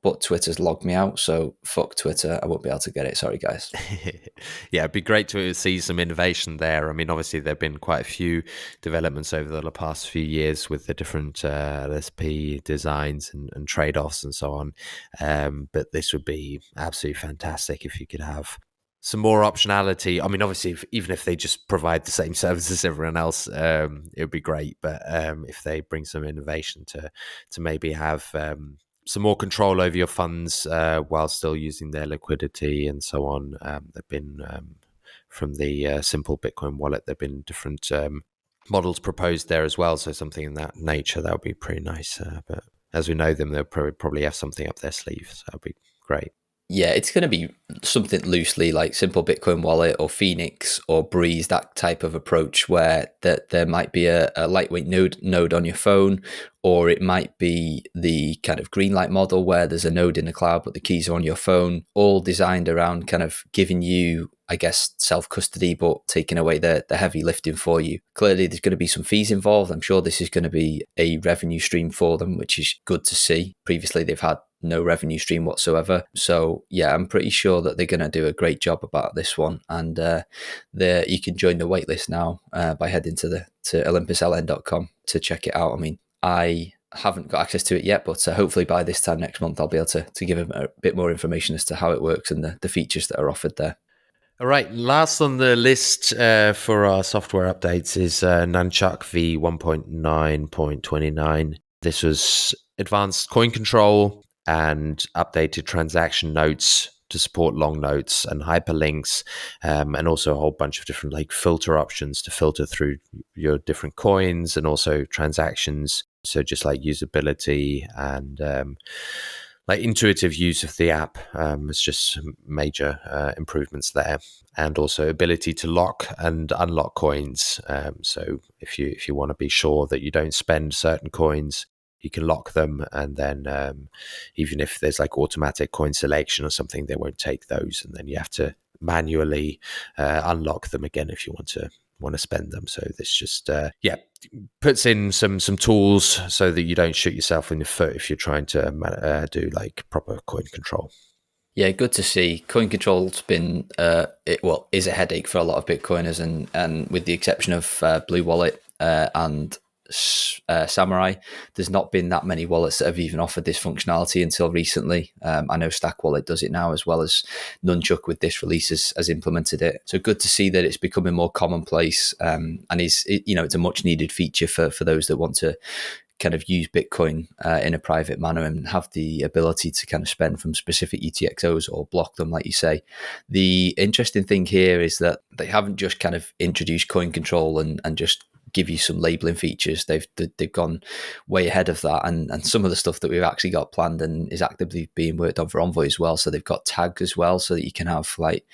But Twitter's logged me out, so fuck Twitter. I won't be able to get it. Sorry, guys. Yeah, it'd be great to see some innovation there. I mean, obviously, there have been quite a few developments over the past few years with the different LSP designs and trade-offs and so on. But this would be absolutely fantastic if you could have some more optionality. I mean, obviously, even if they just provide the same service as everyone else, it would be great. But if they bring some innovation to maybe have some more control over your funds while still using their liquidity and so on. There've been, from the simple Bitcoin wallet, there've been different models proposed there as well. So something in that nature, that would be pretty nice. But as we know them, they'll probably have something up their sleeve. So that'd be great. Yeah, it's going to be something loosely like Simple Bitcoin Wallet or Phoenix or Breeze, that type of approach where there might be a lightweight node on your phone, or it might be the kind of Greenlight model where there's a node in the cloud, but the keys are on your phone, all designed around kind of giving you, I guess, self-custody, but taking away the heavy lifting for you. Clearly, there's going to be some fees involved. I'm sure this is going to be a revenue stream for them, which is good to see. Previously, they've had no revenue stream whatsoever. So yeah, I'm pretty sure that they're going to do a great job about this one. And you can join the waitlist now by heading to olympusln.com to check it out. I mean, I haven't got access to it yet, but hopefully by this time next month, I'll be able to give them a bit more information as to how it works and the features that are offered there. All right, last on the list for our software updates is Nunchuck v1.9.29. This was advanced coin control and updated transaction notes to support long notes and hyperlinks, and also a whole bunch of different like filter options to filter through your different coins and also transactions. So just like usability and like intuitive use of the app, it's just some major improvements there, and also ability to lock and unlock coins. So if you want to be sure that you don't spend certain coins, you can lock them, and then even if there's like automatic coin selection or something, they won't take those, and then you have to manually unlock them again if you want to spend them. So this just puts in some tools so that you don't shoot yourself in the foot if you're trying to do like proper coin control. Yeah, good to see. Coin control's been is a headache for a lot of Bitcoiners, and with the exception of Blue Wallet and Samurai, there's not been that many wallets that have even offered this functionality until recently. I know Stack Wallet does it now, as well as Nunchuck with this release has implemented it. So good to see that it's becoming more commonplace, and it's a much needed feature for those that want to kind of use Bitcoin in a private manner and have the ability to kind of spend from specific UTXOs or block them, like you say. The interesting thing here is that they haven't just kind of introduced coin control and just give you some labeling features. They've gone way ahead of that, and some of the stuff that we've actually got planned and is actively being worked on for Envoy as well. So they've got tags as well, so that you can have, like,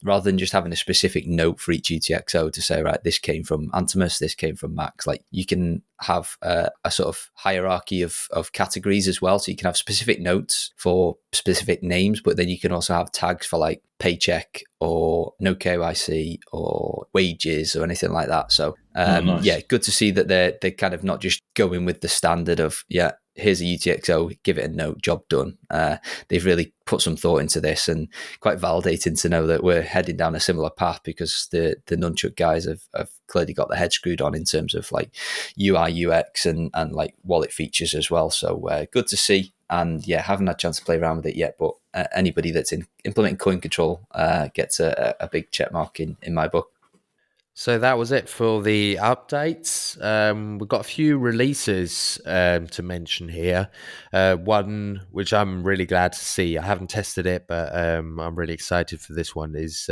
rather than just having a specific note for each UTXO to say, right, this came from Antomous, this came from Max, like you can have a sort of hierarchy of categories as well. So you can have specific notes for specific names, but then you can also have tags for like paycheck or no KYC or wages or anything like that. So nice. Yeah, good to see that they're kind of not just going with the standard of, yeah, here's a UTXO, give it a note, job done. They've really put some thought into this, and quite validating to know that we're heading down a similar path, because the Nunchuck guys have clearly got their head screwed on in terms of like UI, UX and like wallet features as well. So good to see. And yeah, haven't had a chance to play around with it yet, but anybody that's implementing coin control gets a big check mark in my book. So that was it for the updates. We've got a few releases to mention here. One which I'm really glad to see. I haven't tested it, but I'm really excited for this one, is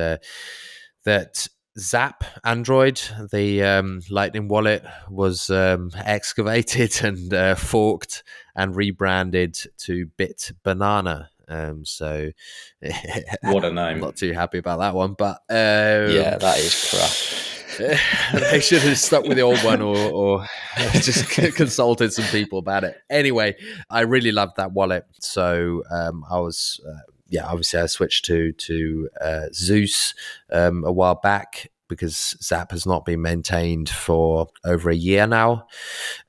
that Zap Android, the Lightning wallet, was excavated and forked and rebranded to Bit Banana. So what a name. I'm not too happy about that one, but yeah, that is crap. They should have stuck with the old one or just consulted some people about it. Anyway, I really loved that wallet. So I was, obviously I switched to Zeus a while back because Zap has not been maintained for over a year now.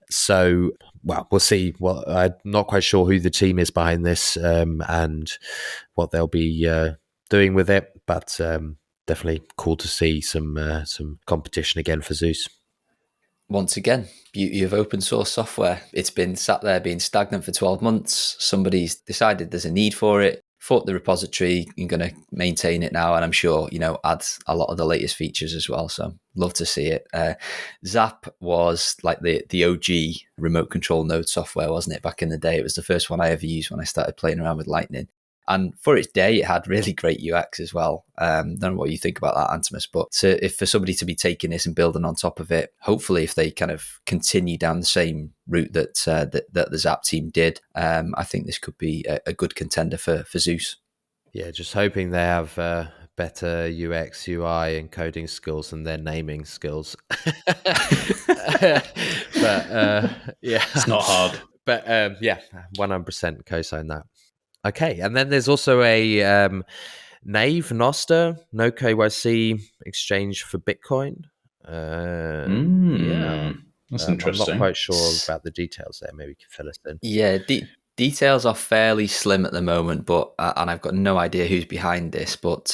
So, well, we'll see. Well, I'm not quite sure who the team is behind this and what they'll be doing with it, but definitely cool to see some competition again for Zeus. Once again, beauty of open source software. It's been sat there being stagnant for 12 months. Somebody's decided there's a need for it, forked the repository, and going to maintain it now. And I'm sure, add a lot of the latest features as well. So love to see it. Zap was like the OG remote control node software, wasn't it? Back in the day, it was the first one I ever used when I started playing around with Lightning. And for its day, it had really great UX as well. Don't know what you think about that, Antomous, but if for somebody to be taking this and building on top of it, hopefully if they kind of continue down the same route that the Zap team did, I think this could be a good contender for Zeus. Yeah, just hoping they have better UX, UI, and coding skills than their naming skills. But yeah, It's not hard. But 100% co-sign that. Okay, and then there's also a Nave Nostr, no KYC exchange for Bitcoin. Yeah, that's interesting. I'm not quite sure about the details there. Maybe you can fill us in. Yeah, details are fairly slim at the moment, but and I've got no idea who's behind this. But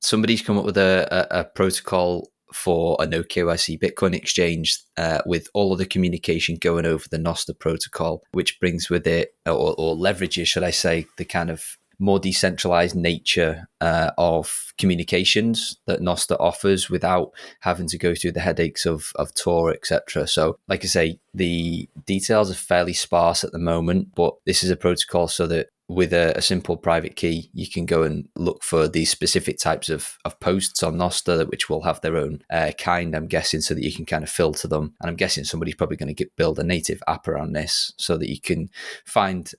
somebody's come up with a protocol for a no KYC Bitcoin exchange with all of the communication going over the Nostr protocol, which brings with it, or leverages, should I say, the kind of more decentralized nature of communications that Nostr offers without having to go through the headaches of Tor, etc. So, like I say, the details are fairly sparse at the moment, but this is a protocol so that with a simple private key, you can go and look for these specific types of posts on Nostr, which will have their own kind, I'm guessing, so that you can kind of filter them. And I'm guessing somebody's probably going to build a native app around this so that you can find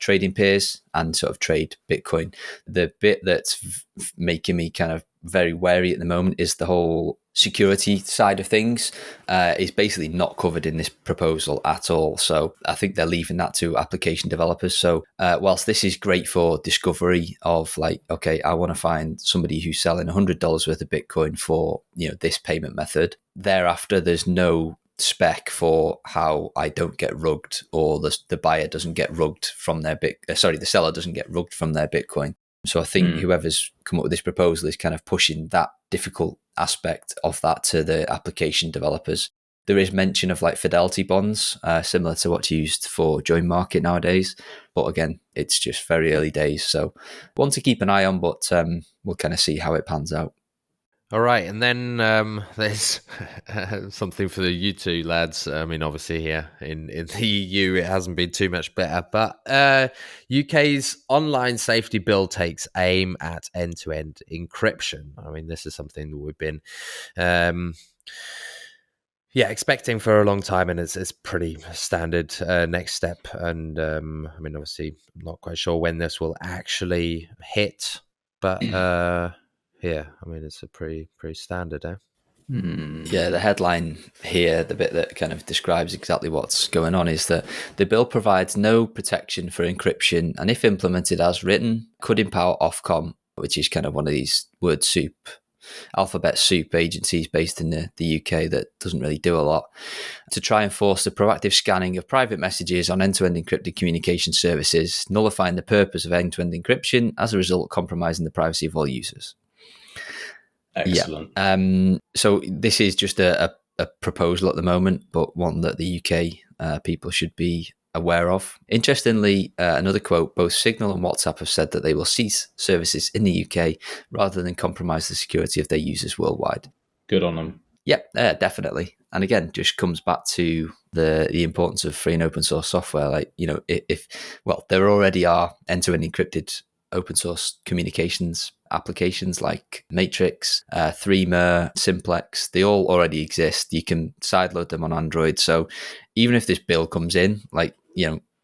trading pairs and sort of trade Bitcoin. The bit that's making me kind of very wary at the moment is the whole security side of things is basically not covered in this proposal at all. So I think they're leaving that to application developers. So whilst this is great for discovery of like, okay, I want to find somebody who's selling $100 worth of Bitcoin for, this payment method, thereafter there's no spec for how I don't get rugged, or the buyer doesn't get rugged from their the seller doesn't get rugged from their Bitcoin. So I think whoever's come up with this proposal is kind of pushing that difficult aspect of that to the application developers. There is mention of like fidelity bonds, similar to what's used for join market nowadays. But again, it's just very early days. So one to keep an eye on, but we'll kind of see how it pans out. All right, and then there's something for you two lads. I mean, obviously here in the EU, it hasn't been too much better, but UK's online safety bill takes aim at end-to-end encryption. I mean, this is something that we've been expecting for a long time, and it's pretty standard next step. And I mean, obviously, I'm not quite sure when this will actually hit, but yeah, I mean, it's a pretty standard, eh? Yeah, the headline here, the bit that kind of describes exactly what's going on, is that the bill provides no protection for encryption, and if implemented as written, could empower Ofcom, which is kind of one of these word soup, alphabet soup agencies based in the UK that doesn't really do a lot, to try and force the proactive scanning of private messages on end-to-end encrypted communication services, nullifying the purpose of end-to-end encryption, as a result compromising the privacy of all users. Excellent. Yeah. So this is just a proposal at the moment, but one that the UK people should be aware of. Interestingly, another quote, both Signal and WhatsApp have said that they will cease services in the UK rather than compromise the security of their users worldwide. Good on them. Yep, definitely. And again, just comes back to the importance of free and open source software. Like, there already are end-to-end encrypted open source communications applications like Matrix, Threema, Simplex. They all already exist. You can sideload them on Android. So even if this bill comes in,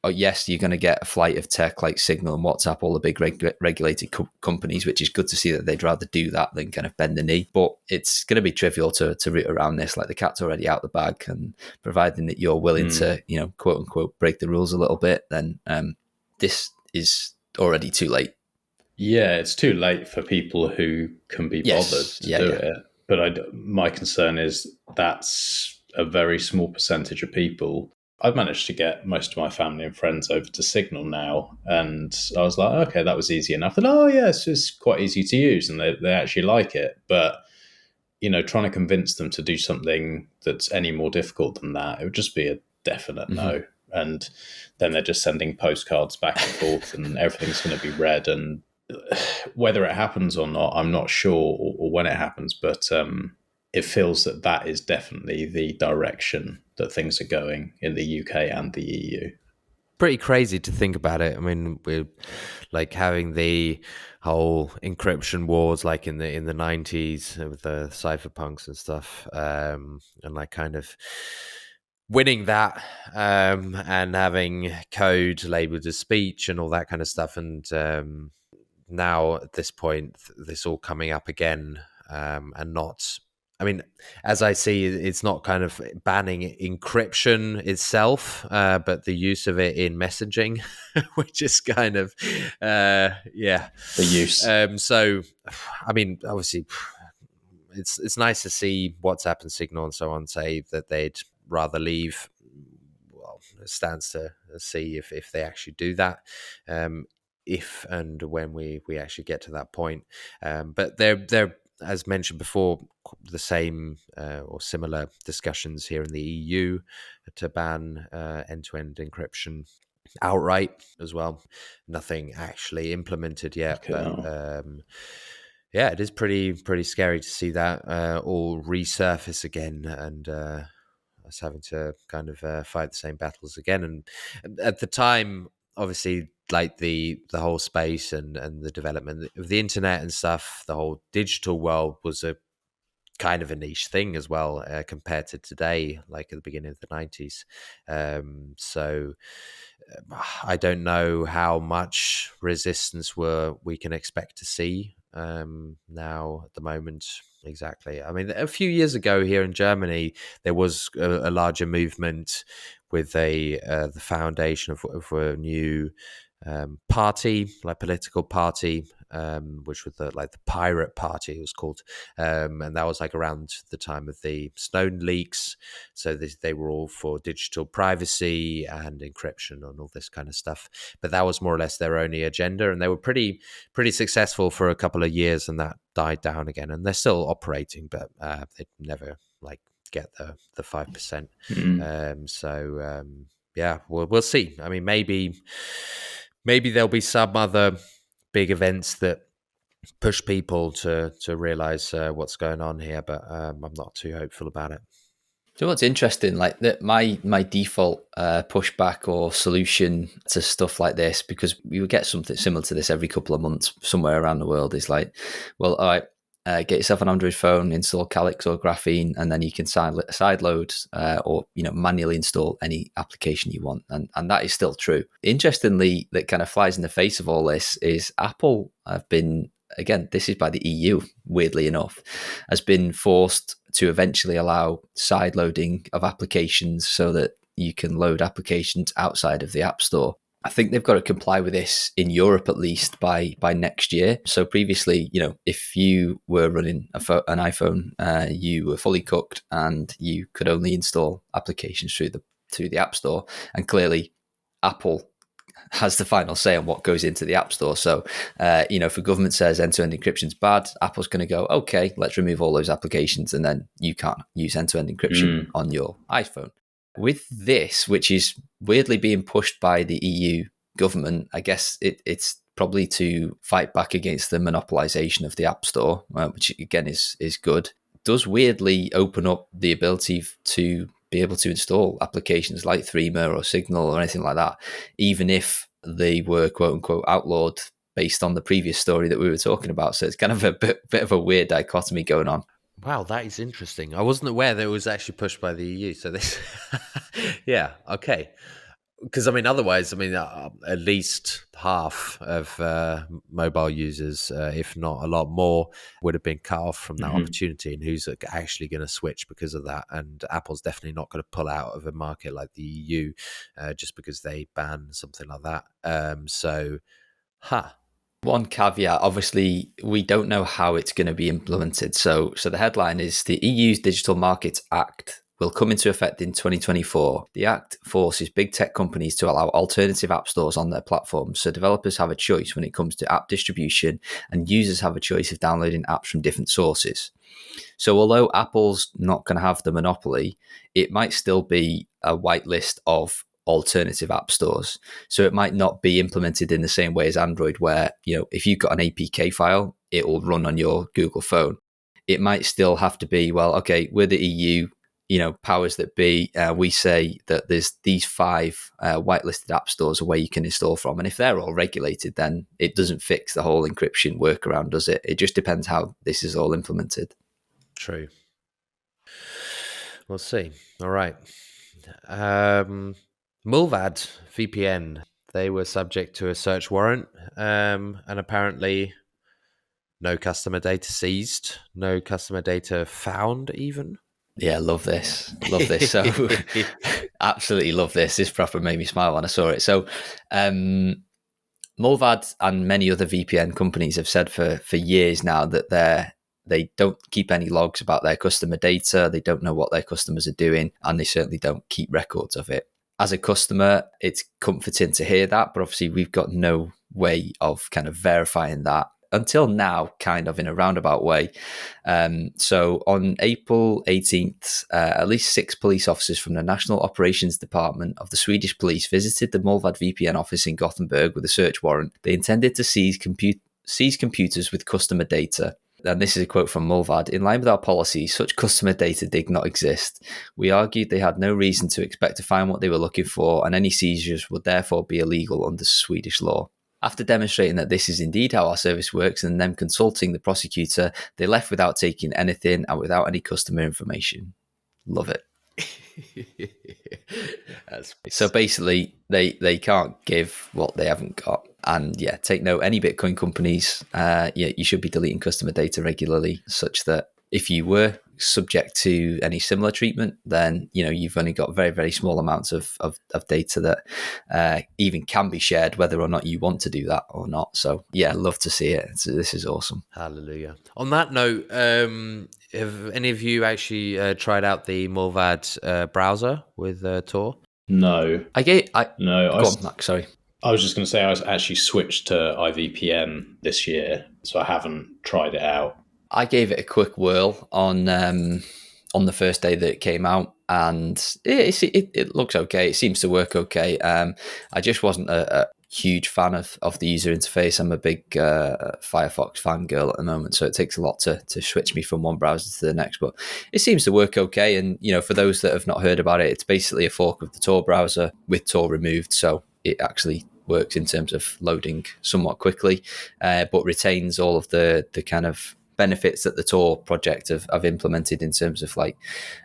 yes, you're going to get a flight of tech like Signal and WhatsApp, all the big regulated companies, which is good to see that they'd rather do that than kind of bend the knee. But it's going to be trivial to root around this. Like, the cat's already out the bag, and providing that you're willing to, quote unquote, break the rules a little bit, then this is already too late. Yeah, it's too late for people who can be bothered to do it. But my concern is that's a very small percentage of people. I've managed to get most of my family and friends over to Signal now, and I was like, okay, that was easy enough. And it's quite easy to use, and they actually like it. But trying to convince them to do something that's any more difficult than that, it would just be a definite no. And then they're just sending postcards back and forth, and everything's going to be read. And whether it happens or not, I'm not sure, or when it happens, but it feels that is definitely the direction that things are going in the UK and the EU. Pretty crazy to think about it. I mean, we're like having the whole encryption wars like in the 90s with the cypherpunks and stuff, and like kind of winning that, and having code labeled as speech and all that kind of stuff. And now at this point, this all coming up again, and not, I mean, as I see, it's not kind of banning encryption itself, but the use of it in messaging, which is kind of, the use. So, I mean, obviously, it's nice to see WhatsApp and Signal and so on say that they'd rather leave. Well, it stands to see if they actually do that. If and when we actually get to that point. But they're, as mentioned before, the same or similar discussions here in the EU to ban end-to-end encryption outright as well. Nothing actually implemented yet, but yeah, it is pretty scary to see that all resurface again, and us having to kind of fight the same battles again. And at the time, obviously, like the whole space and the development of the internet and stuff, the whole digital world was a kind of a niche thing as well, compared to today, like at the beginning of the 90s. So I don't know how much resistance we can expect to see now at the moment. Exactly. I mean, a few years ago here in Germany, there was a larger movement with the foundation of a new party, like political party, which was the Pirate Party, it was called, and that was like around the time of the Snowden leaks. So they were all for digital privacy and encryption and all this kind of stuff. But that was more or less their only agenda, and they were pretty successful for a couple of years, and that died down again. And they're still operating, but they'd never get the 5%. So yeah, we'll see. I mean, maybe there'll be some other big events that push people to realize what's going on here, but I'm not too hopeful about it. So what's interesting, like that, my default pushback or solution to stuff like this, because we would get something similar to this every couple of months somewhere around the world, is like, well, all right, get yourself an Android phone, install Calyx or Graphene, and then you can sideload or manually install any application you want, and that is still true. Interestingly, that kind of flies in the face of all this is Apple have been, again, this is by the EU, weirdly enough, has been forced to eventually allow side loading of applications so that you can load applications outside of the App Store. I think they've got to comply with this in Europe at least by next year. So previously, if you were running an iPhone, you were fully cooked and you could only install applications through the App Store. And clearly, Apple has the final say on what goes into the App Store. So, if a government says end-to-end encryption is bad, Apple's going to go, okay, let's remove all those applications, and then you can't use end-to-end encryption on your iPhone. With this, which is weirdly being pushed by the EU government, I guess it's probably to fight back against the monopolization of the App Store, which again is good. Does weirdly open up the ability to be able to install applications like Threema or Signal or anything like that, even if they were quote unquote outlawed based on the previous story that we were talking about. So it's kind of a bit of a weird dichotomy going on. Wow, that is interesting. I wasn't aware that it was actually pushed by the EU. So this, yeah, okay. because I mean, otherwise, I mean, at least half of mobile users, if not a lot more, would have been cut off from that opportunity. And who's actually going to switch because of that? And Apple's definitely not going to pull out of a market like the EU just because they ban something like that. One caveat, obviously, we don't know how it's going to be implemented. So the headline is the EU's Digital Markets Act will come into effect in 2024. The Act forces big tech companies to allow alternative app stores on their platforms, so developers have a choice when it comes to app distribution, and users have a choice of downloading apps from different sources. So although Apple's not going to have the monopoly, it might still be a whitelist of alternative app stores. So it might not be implemented in the same way as Android, where, you know, if you've got an APK file, it will run on your Google phone. It might still have to be, well, okay, we're the EU, you know, powers that be. We say that there's these 5 whitelisted app stores where you can install from. And if they're all regulated, then it doesn't fix the whole encryption workaround, does it? It just depends how this is all implemented. True. We'll see. All right. Mulvad VPN, they were subject to a search warrant, and apparently no customer data seized, no customer data found even. Yeah, love this. Love this. So absolutely love this. This proper made me smile when I saw it. So Mulvad and many other VPN companies have said for years now that they don't keep any logs about their customer data. They don't know what their customers are doing, and they certainly don't keep records of it. As a customer, it's comforting to hear that, but obviously we've got no way of kind of verifying that until now, kind of in a roundabout way. So on April 18th, at least 6 police officers from the National Operations Department of the Swedish Police visited the Mulvad VPN office in Gothenburg with a search warrant. They intended to seize computers with customer data. And this is a quote from Mulvad. In line with our policy, such customer data did not exist. We argued they had no reason to expect to find what they were looking for, and any seizures would therefore be illegal under Swedish law. After demonstrating that this is indeed how our service works and them consulting the prosecutor, they left without taking anything and without any customer information. Love it. So basically, they can't give what they haven't got. And yeah, take note, any Bitcoin companies, you should be deleting customer data regularly, such that if you were subject to any similar treatment, then you've only got very, very small amounts of data that even can be shared, whether or not you want to do that or not. So yeah, love to see it. This is awesome. Hallelujah. On that note, have any of you actually tried out the Mulvad browser with Tor? No. Sorry. I was just going to say I actually switched to IVPN this year, so I haven't tried it out. I gave it a quick whirl on the first day that it came out, and it looks okay. It seems to work okay. I just wasn't a huge fan of the user interface. I'm a big Firefox fangirl at the moment, so it takes a lot to switch me from one browser to the next. But it seems to work okay. And for those that have not heard about it, it's basically a fork of the Tor browser with Tor removed, so it actually works in terms of loading somewhat quickly, but retains all of the kind of benefits that the Tor project have implemented in terms of like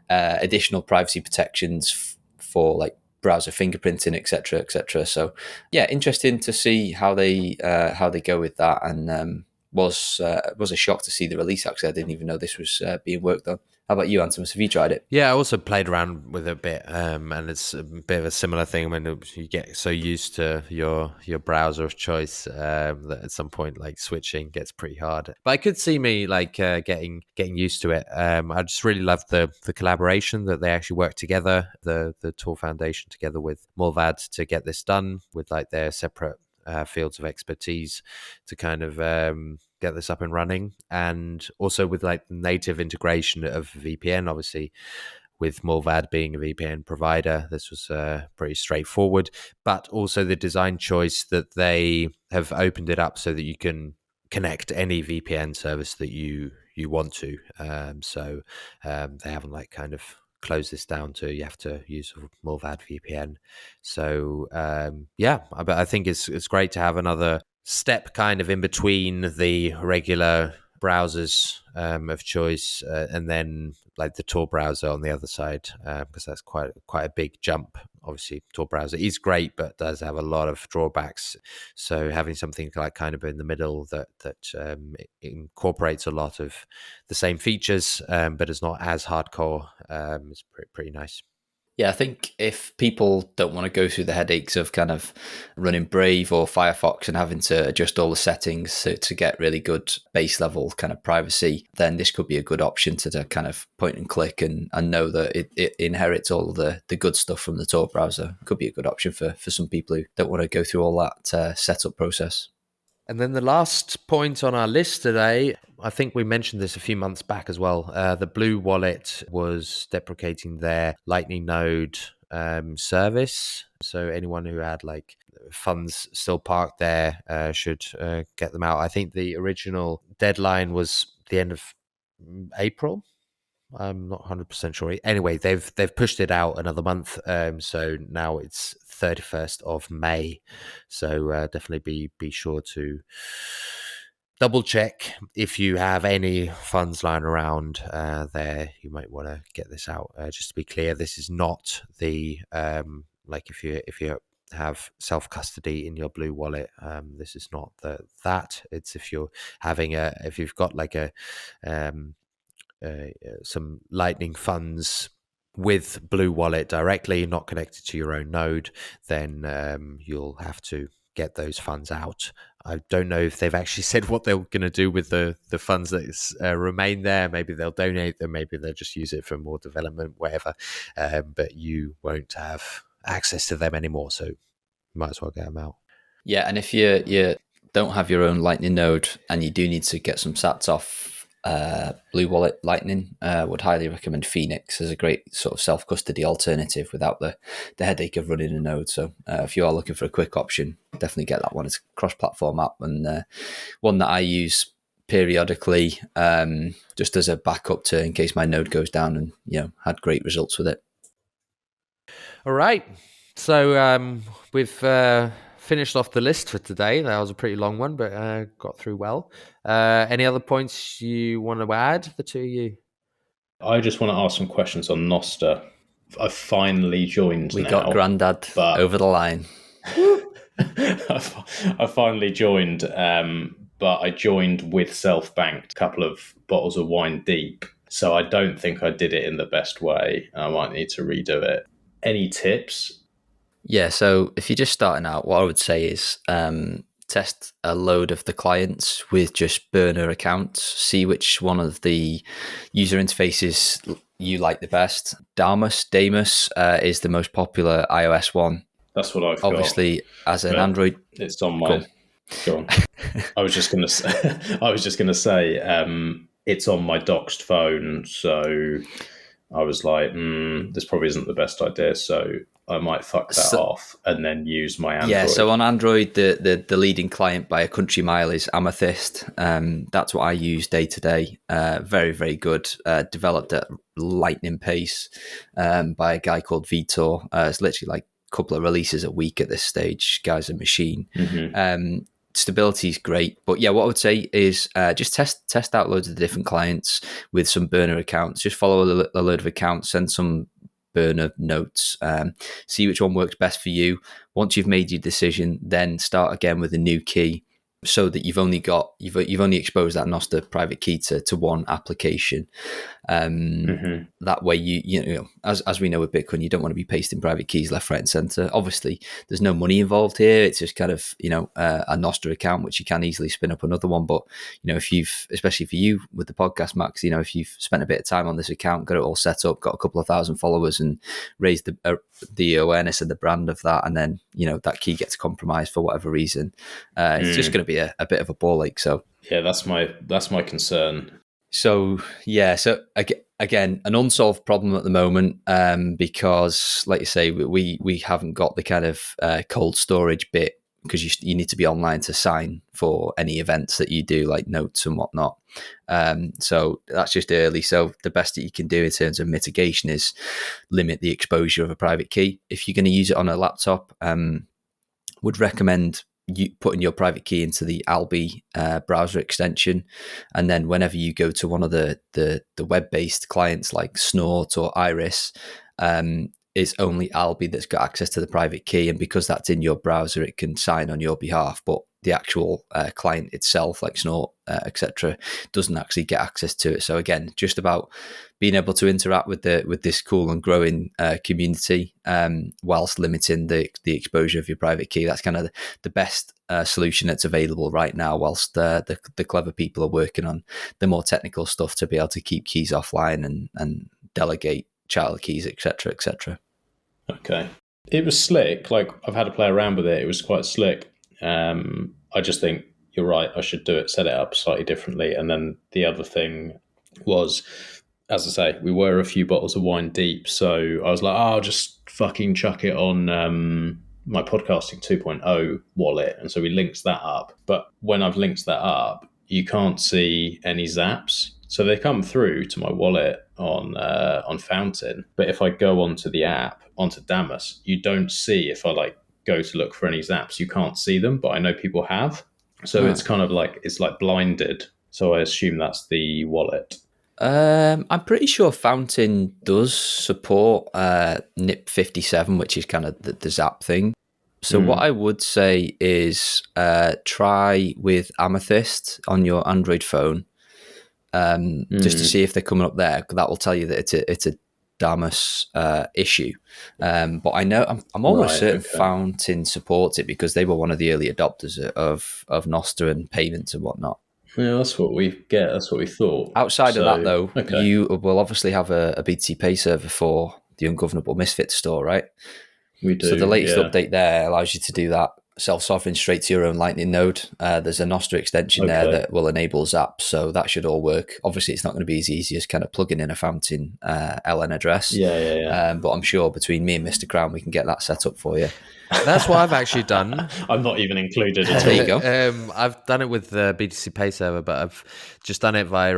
additional privacy protections for like browser fingerprinting, etc. So yeah, interesting to see how they go with that, and was a shock to see the release. Actually, I didn't even know this was being worked on. How about you, Antomous? Have you tried it? Yeah, I also played around with it a bit, and it's a bit of a similar thing when you get so used to your browser of choice that at some point, like, switching gets pretty hard. But I could see me like getting used to it. I just really love the collaboration that they actually work together, the Tor Foundation together with Mulvad to get this done with like their separate fields of expertise to kind of get this up and running, and also with like native integration of VPN. Obviously, with Mulvad being a VPN provider, this was pretty straightforward, but also the design choice that they have opened it up so that you can connect any VPN service that you want to. So they haven't like kind of close this down to you have to use Mulvad VPN. So I think it's great to have another step kind of in between the regular browsers of choice, and then like the Tor browser on the other side, because that's quite a big jump. Obviously, Tor browser is great, but does have a lot of drawbacks. So having something like kind of in the middle that incorporates a lot of the same features, but is not as hardcore, is pretty nice. Yeah, I think if people don't want to go through the headaches of kind of running Brave or Firefox and having to adjust all the settings to get really good base level kind of privacy, then this could be a good option to kind of point and click and know that it inherits all the good stuff from the Tor browser. Could be a good option for some people who don't want to go through all that setup process. And then the last point on our list today, I think we mentioned this a few months back as well. The Blue Wallet was deprecating their Lightning Node service. So anyone who had like funds still parked there should get them out. I think the original deadline was the end of April. I'm not 100% sure. Anyway, they've pushed it out another month, so now it's 31st of May. So definitely be sure to double check if you have any funds lying around there. You might want to get this out. Just to be clear, this is not the like if you have self custody in your Blue Wallet. This is not that. It's if you're having if you've got like some Lightning funds with Blue Wallet directly, not connected to your own node, then you'll have to get those funds out. I don't know if they've actually said what they're going to do with the funds that remain there. Maybe they'll donate them, maybe they'll just use it for more development, whatever. But you won't have access to them anymore, so you might as well get them out. Yeah, and if you don't have your own Lightning node and you do need to get some sats off Blue Wallet Lightning, would highly recommend Phoenix as a great sort of self-custody alternative without the headache of running a node. So if you are looking for a quick option, definitely get that one. It's a cross-platform app and one that I use periodically just as a backup to in case my node goes down, and had great results with it. All right, so we've finished off the list for today. That was a pretty long one, but got through well. Any other points you want to add, the two of you? I just want to ask some questions on Nostr. I've finally joined We now. got Grandad over the line. I finally joined, but I joined with self-banked, a couple of bottles of wine deep. So I don't think I did it in the best way. I might need to redo it. Any tips? Yeah, so if you're just starting out, what I would say is test a load of the clients with just burner accounts. See which one of the user interfaces you like the best. Damus is the most popular iOS one. That's what I've Obviously, got. as an Android, it's on my. Go on. I was just gonna say, it's on my doxed phone, so I was like, this probably isn't the best idea. So I might fuck that off and then use my Android. Yeah, so on Android, the leading client by a country mile is Amethyst. That's what I use day to day. Very, very good. Developed at lightning pace by a guy called Vitor. It's literally like a couple of releases a week at this stage. Guy's a machine. Mm-hmm. Stability is great, but yeah, what I would say is just test out loads of the different clients with some burner accounts. Just follow a load of accounts, send some burner notes, see which one works best for you. Once you've made your decision, then start again with a new key, so that you've only exposed that Nostr private key to one application. That way, you know, as we know with Bitcoin, you don't want to be pasting private keys left, right, and center. Obviously, there's no money involved here. It's just kind of a Nostr account, which you can easily spin up another one. But if you've, especially for you with the podcast, Max, if you've spent a bit of time on this account, got it all set up, got a couple of thousand followers, and raised the awareness and the brand of that, and then that key gets compromised for whatever reason, it's just going to be a bit of a ball ache. So yeah, that's my concern. So yeah, so again, an unsolved problem at the moment, because like you say, we haven't got the kind of cold storage bit, because you need to be online to sign for any events that you do, like notes and whatnot. So that's just early. So the best that you can do in terms of mitigation is limit the exposure of a private key. If you're going to use it on a laptop, would recommend you putting your private key into the Albi browser extension, and then whenever you go to one of the web-based clients like Snort or Iris, it's only Albi that's got access to the private key, and because that's in your browser, it can sign on your behalf. But the actual client itself, like Snort, etc., doesn't actually get access to it. So again, just about being able to interact with this cool and growing community, whilst limiting the exposure of your private key. That's kind of the best solution that's available right now. Whilst the clever people are working on the more technical stuff to be able to keep keys offline and delegate child keys, etc., etc. Okay. It was slick. Like, I've had to play around with it. It was quite slick. I just think you're right. I should do it, set it up slightly differently. And then the other thing was, as I say, we were a few bottles of wine deep. So I was like, I'll just fucking chuck it on my podcasting 2.0 wallet. And so we linked that up. But when I've linked that up, you can't see any zaps. So they come through to my wallet on Fountain. But if I go onto the app, onto Damus, you don't see, if I go to look for any zaps, you can't see them, but I know people have. So It's kind of like, it's like blinded. So I assume that's the wallet. I'm pretty sure Fountain does support NIP57, which is kind of the zap thing. So what I would say is try with Amethyst on your Android phone, just to see if they're coming up there. That will tell you that it's a Damus issue. But I know I'm almost certain Fountain supports it because they were one of the early adopters of Nostr and payments and whatnot. Yeah, that's what we get. That's what we thought. Outside of that, though, you will obviously have a BTC Pay server for the Ungovernable Misfit store, right? We do. So the latest update there allows you to do that self-sovereign straight to your own Lightning node. There's a Nostr extension there that will enable zaps, so that should all work. Obviously, it's not going to be as easy as kind of plugging in a Fountain LN address. But I'm sure between me and Mr. Crown, we can get that set up for you. That's what I've actually done. I'm not even included at all. There you go. I've done it with the BTC Pay server, but I've just done it via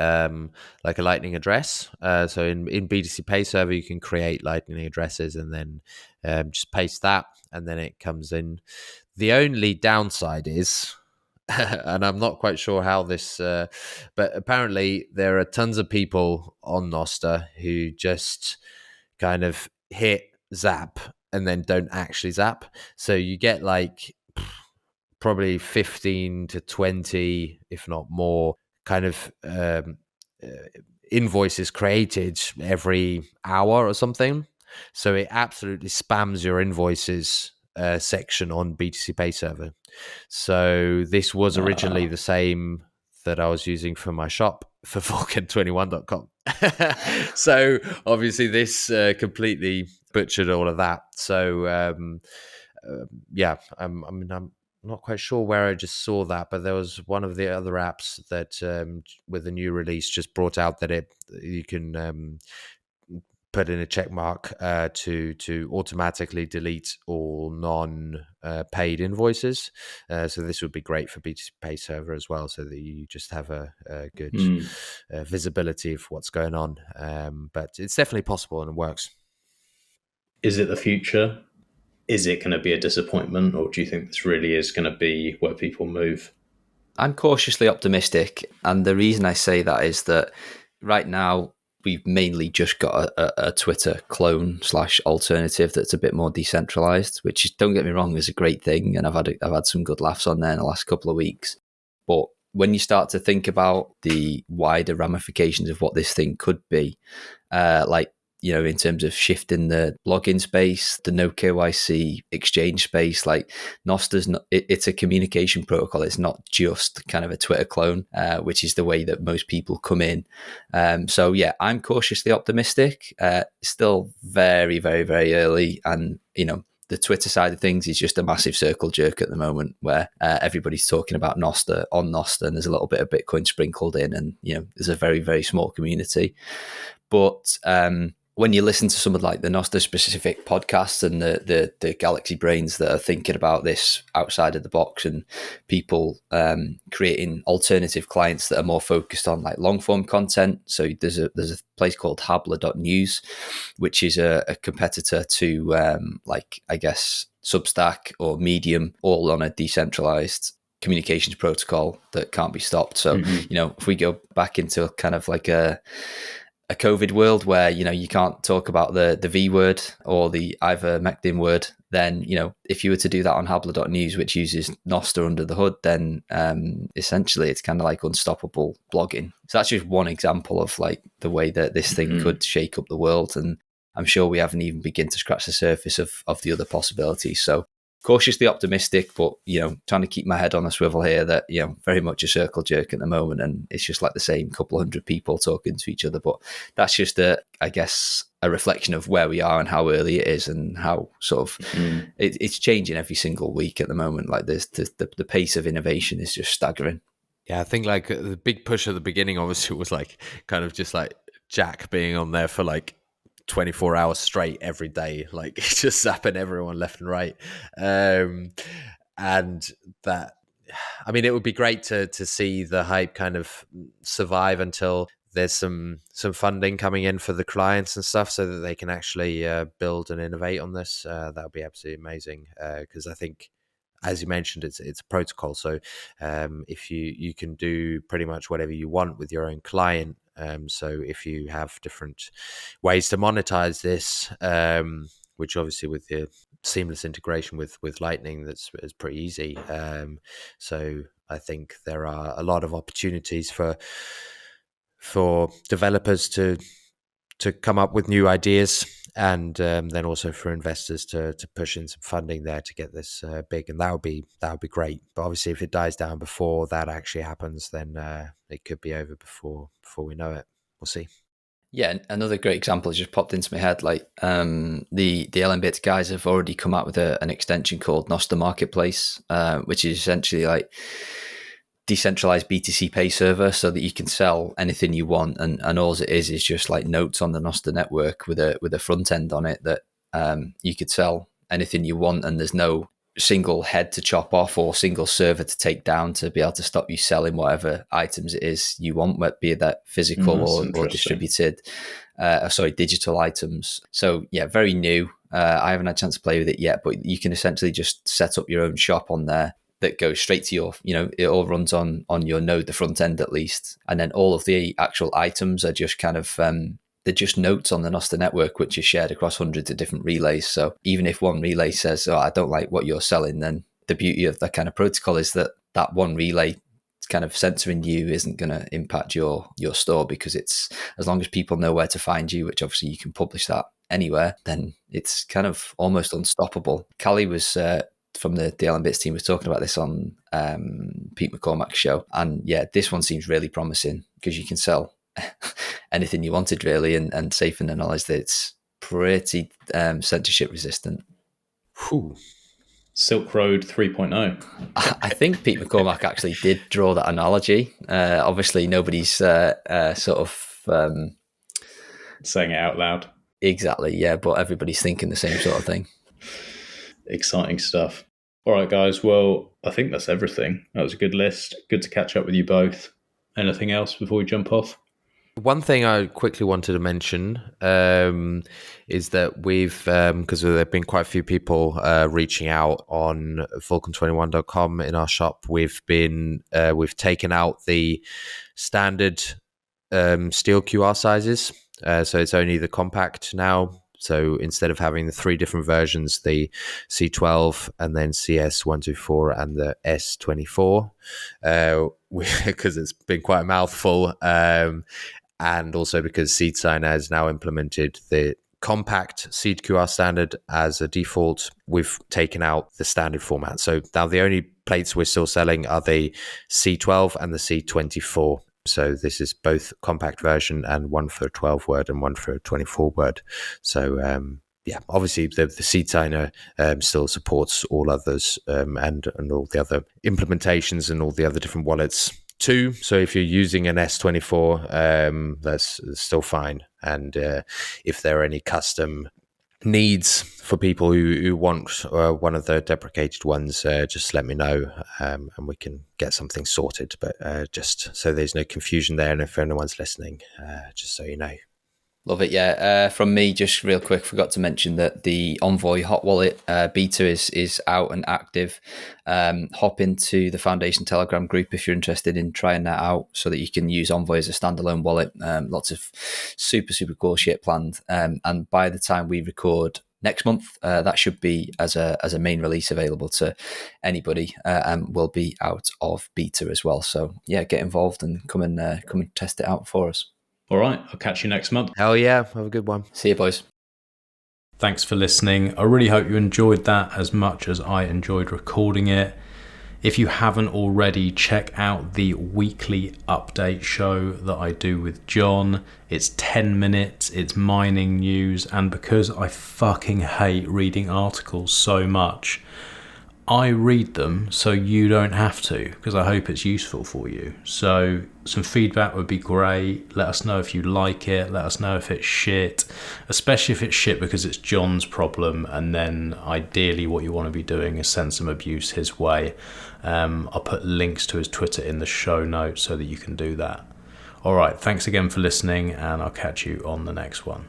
a Lightning address. So in BTC Pay server, you can create Lightning addresses and then just paste that, and then it comes in. The only downside is, and I'm not quite sure how this, but apparently there are tons of people on Nostr who just kind of hit zap and then don't actually zap. So you get like probably 15 to 20, if not more, kind of invoices created every hour or something. So it absolutely spams your invoices section on BTC Pay server. So this was originally the same that I was using for my shop for Vulcan21.com. So obviously this completely butchered all of that. So I'm not quite sure where I just saw that, but there was one of the other apps that with the new release just brought out that you can put in a check mark to automatically delete all non-paid invoices. So this would be great for BTC Pay server as well, so that you just have a good visibility of what's going on. But it's definitely possible and it works. Is it the future? Is it going to be a disappointment, or do you think this really is going to be where people move? I'm cautiously optimistic, and the reason I say that is that right now we've mainly just got a Twitter clone / alternative that's a bit more decentralized, which is, don't get me wrong, is a great thing, and I've had some good laughs on there in the last couple of weeks. But when you start to think about the wider ramifications of what this thing could be, in terms of shifting the login space, the no KYC exchange space, like Nostr's it's a communication protocol. It's not just kind of a Twitter clone, which is the way that most people come in. So yeah, I'm cautiously optimistic. Still very, very, very early. And, the Twitter side of things is just a massive circle jerk at the moment where everybody's talking about Nostr on Nostr, and there's a little bit of Bitcoin sprinkled in, and, there's a very, very small community. But, when you listen to some of like the Nostr specific podcasts and the Galaxy brains that are thinking about this outside of the box, and people creating alternative clients that are more focused on like long form content. So there's a place called habla.news, which is a competitor to like, I guess, Substack or Medium, all on a decentralized communications protocol that can't be stopped. So, if we go back into kind of like a COVID world where, you can't talk about the V word or the ivermectin word, then, if you were to do that on habla.news, which uses Nostr under the hood, then essentially it's kind of like unstoppable blogging. So that's just one example of like the way that this thing could shake up the world. And I'm sure we haven't even begun to scratch the surface of the other possibilities. So cautiously optimistic, but, trying to keep my head on a swivel here that, very much a circle jerk at the moment. And it's just like the same couple of hundred people talking to each other. But that's just, I guess, a reflection of where we are and how early it is and how sort of it's changing every single week at the moment. Like this, the pace of innovation is just staggering. Yeah, I think like the big push at the beginning obviously was like kind of just like Jack being on there for like 24 hours straight every day, like just zapping everyone left and right. And that, I mean, it would be great to see the hype kind of survive until there's some funding coming in for the clients and stuff, so that they can actually build and innovate on this. That would be absolutely amazing, because I think, as you mentioned, it's a protocol. So if you can do pretty much whatever you want with your own client. So if you have different ways to monetize this, which obviously with the seamless integration with Lightning, that's pretty easy. So I think there are a lot of opportunities for developers to come up with new ideas, and then also for investors to push in some funding there to get this big, and that would be great. But obviously, if it dies down before that actually happens, then it could be over before we know it. We'll see. Yeah, another great example just popped into my head. Like the LMBits guys have already come out with an extension called Nostr Marketplace, which is essentially like decentralized BTC pay server, so that you can sell anything you want, and all it is just like notes on the Nostr network with a front end on it that you could sell anything you want, and there's no single head to chop off or single server to take down to be able to stop you selling whatever items it is you want, be that physical or distributed, digital items. So yeah, very new. I haven't had a chance to play with it yet, but you can essentially just set up your own shop on there that goes straight to your, it all runs on your node, the front end at least. And then all of the actual items are just kind of, they're just notes on the Nostr network, which is shared across hundreds of different relays. So even if one relay says, I don't like what you're selling, then the beauty of that kind of protocol is that one relay kind of censoring you isn't going to impact your store, because it's, as long as people know where to find you, which obviously you can publish that anywhere, then it's kind of almost unstoppable. Callie was, from the DLM Bits team, was talking about this on Pete McCormack's show. And yeah, this one seems really promising, because you can sell anything you wanted really, and safe in the knowledge that it's pretty censorship resistant. Whew. Silk Road 3.0. I think Pete McCormack actually did draw that analogy. Obviously nobody's sort of saying it out loud. Exactly, yeah, but everybody's thinking the same sort of thing. Exciting stuff. All right, guys. Well, I think that's everything. That was a good list. Good to catch up with you both. Anything else before we jump off? One thing I quickly wanted to mention is that we've, because there have been quite a few people reaching out on Vulcan21.com in our shop, we've taken out the standard steel QR sizes. So it's only the compact now. So instead of having the three different versions, the C12 and then CS124 and the S24, because it's been quite a mouthful, and also because SeedSigner has now implemented the compact seed QR standard as a default, we've taken out the standard format. So now the only plates we're still selling are the C12 and the C24. So this is both compact version, and one for a 12 word and one for a 24 word. So obviously the SeedSigner still supports all others, and all the other implementations and all the other different wallets too. So if you're using an S24, that's still fine. And if there are any custom needs for people who want one of the deprecated ones, just let me know, and we can get something sorted. But just so there's no confusion there, and if anyone's listening, just so you know. Love it, yeah. From me, just real quick, forgot to mention that the Envoy hot wallet beta is out and active. Hop into the Foundation Telegram group if you're interested in trying that out, so that you can use Envoy as a standalone wallet. Lots of super cool shit planned. And by the time we record next month, that should be as a main release available to anybody, and will be out of beta as well. So yeah, get involved and come and test it out for us. All right, I'll catch you next month. Hell yeah, have a good one. See you, boys. Thanks for listening. I really hope you enjoyed that as much as I enjoyed recording it. If you haven't already, check out the weekly update show that I do with John. It's 10 minutes, it's mining news, and because I fucking hate reading articles so much, I read them so you don't have to, because I hope it's useful for you. So some feedback would be great. Let us know if you like it. Let us know if it's shit, especially if it's shit because it's John's problem, and then ideally what you want to be doing is send some abuse his way. I'll put links to his Twitter in the show notes so that you can do that. All right, thanks again for listening, and I'll catch you on the next one.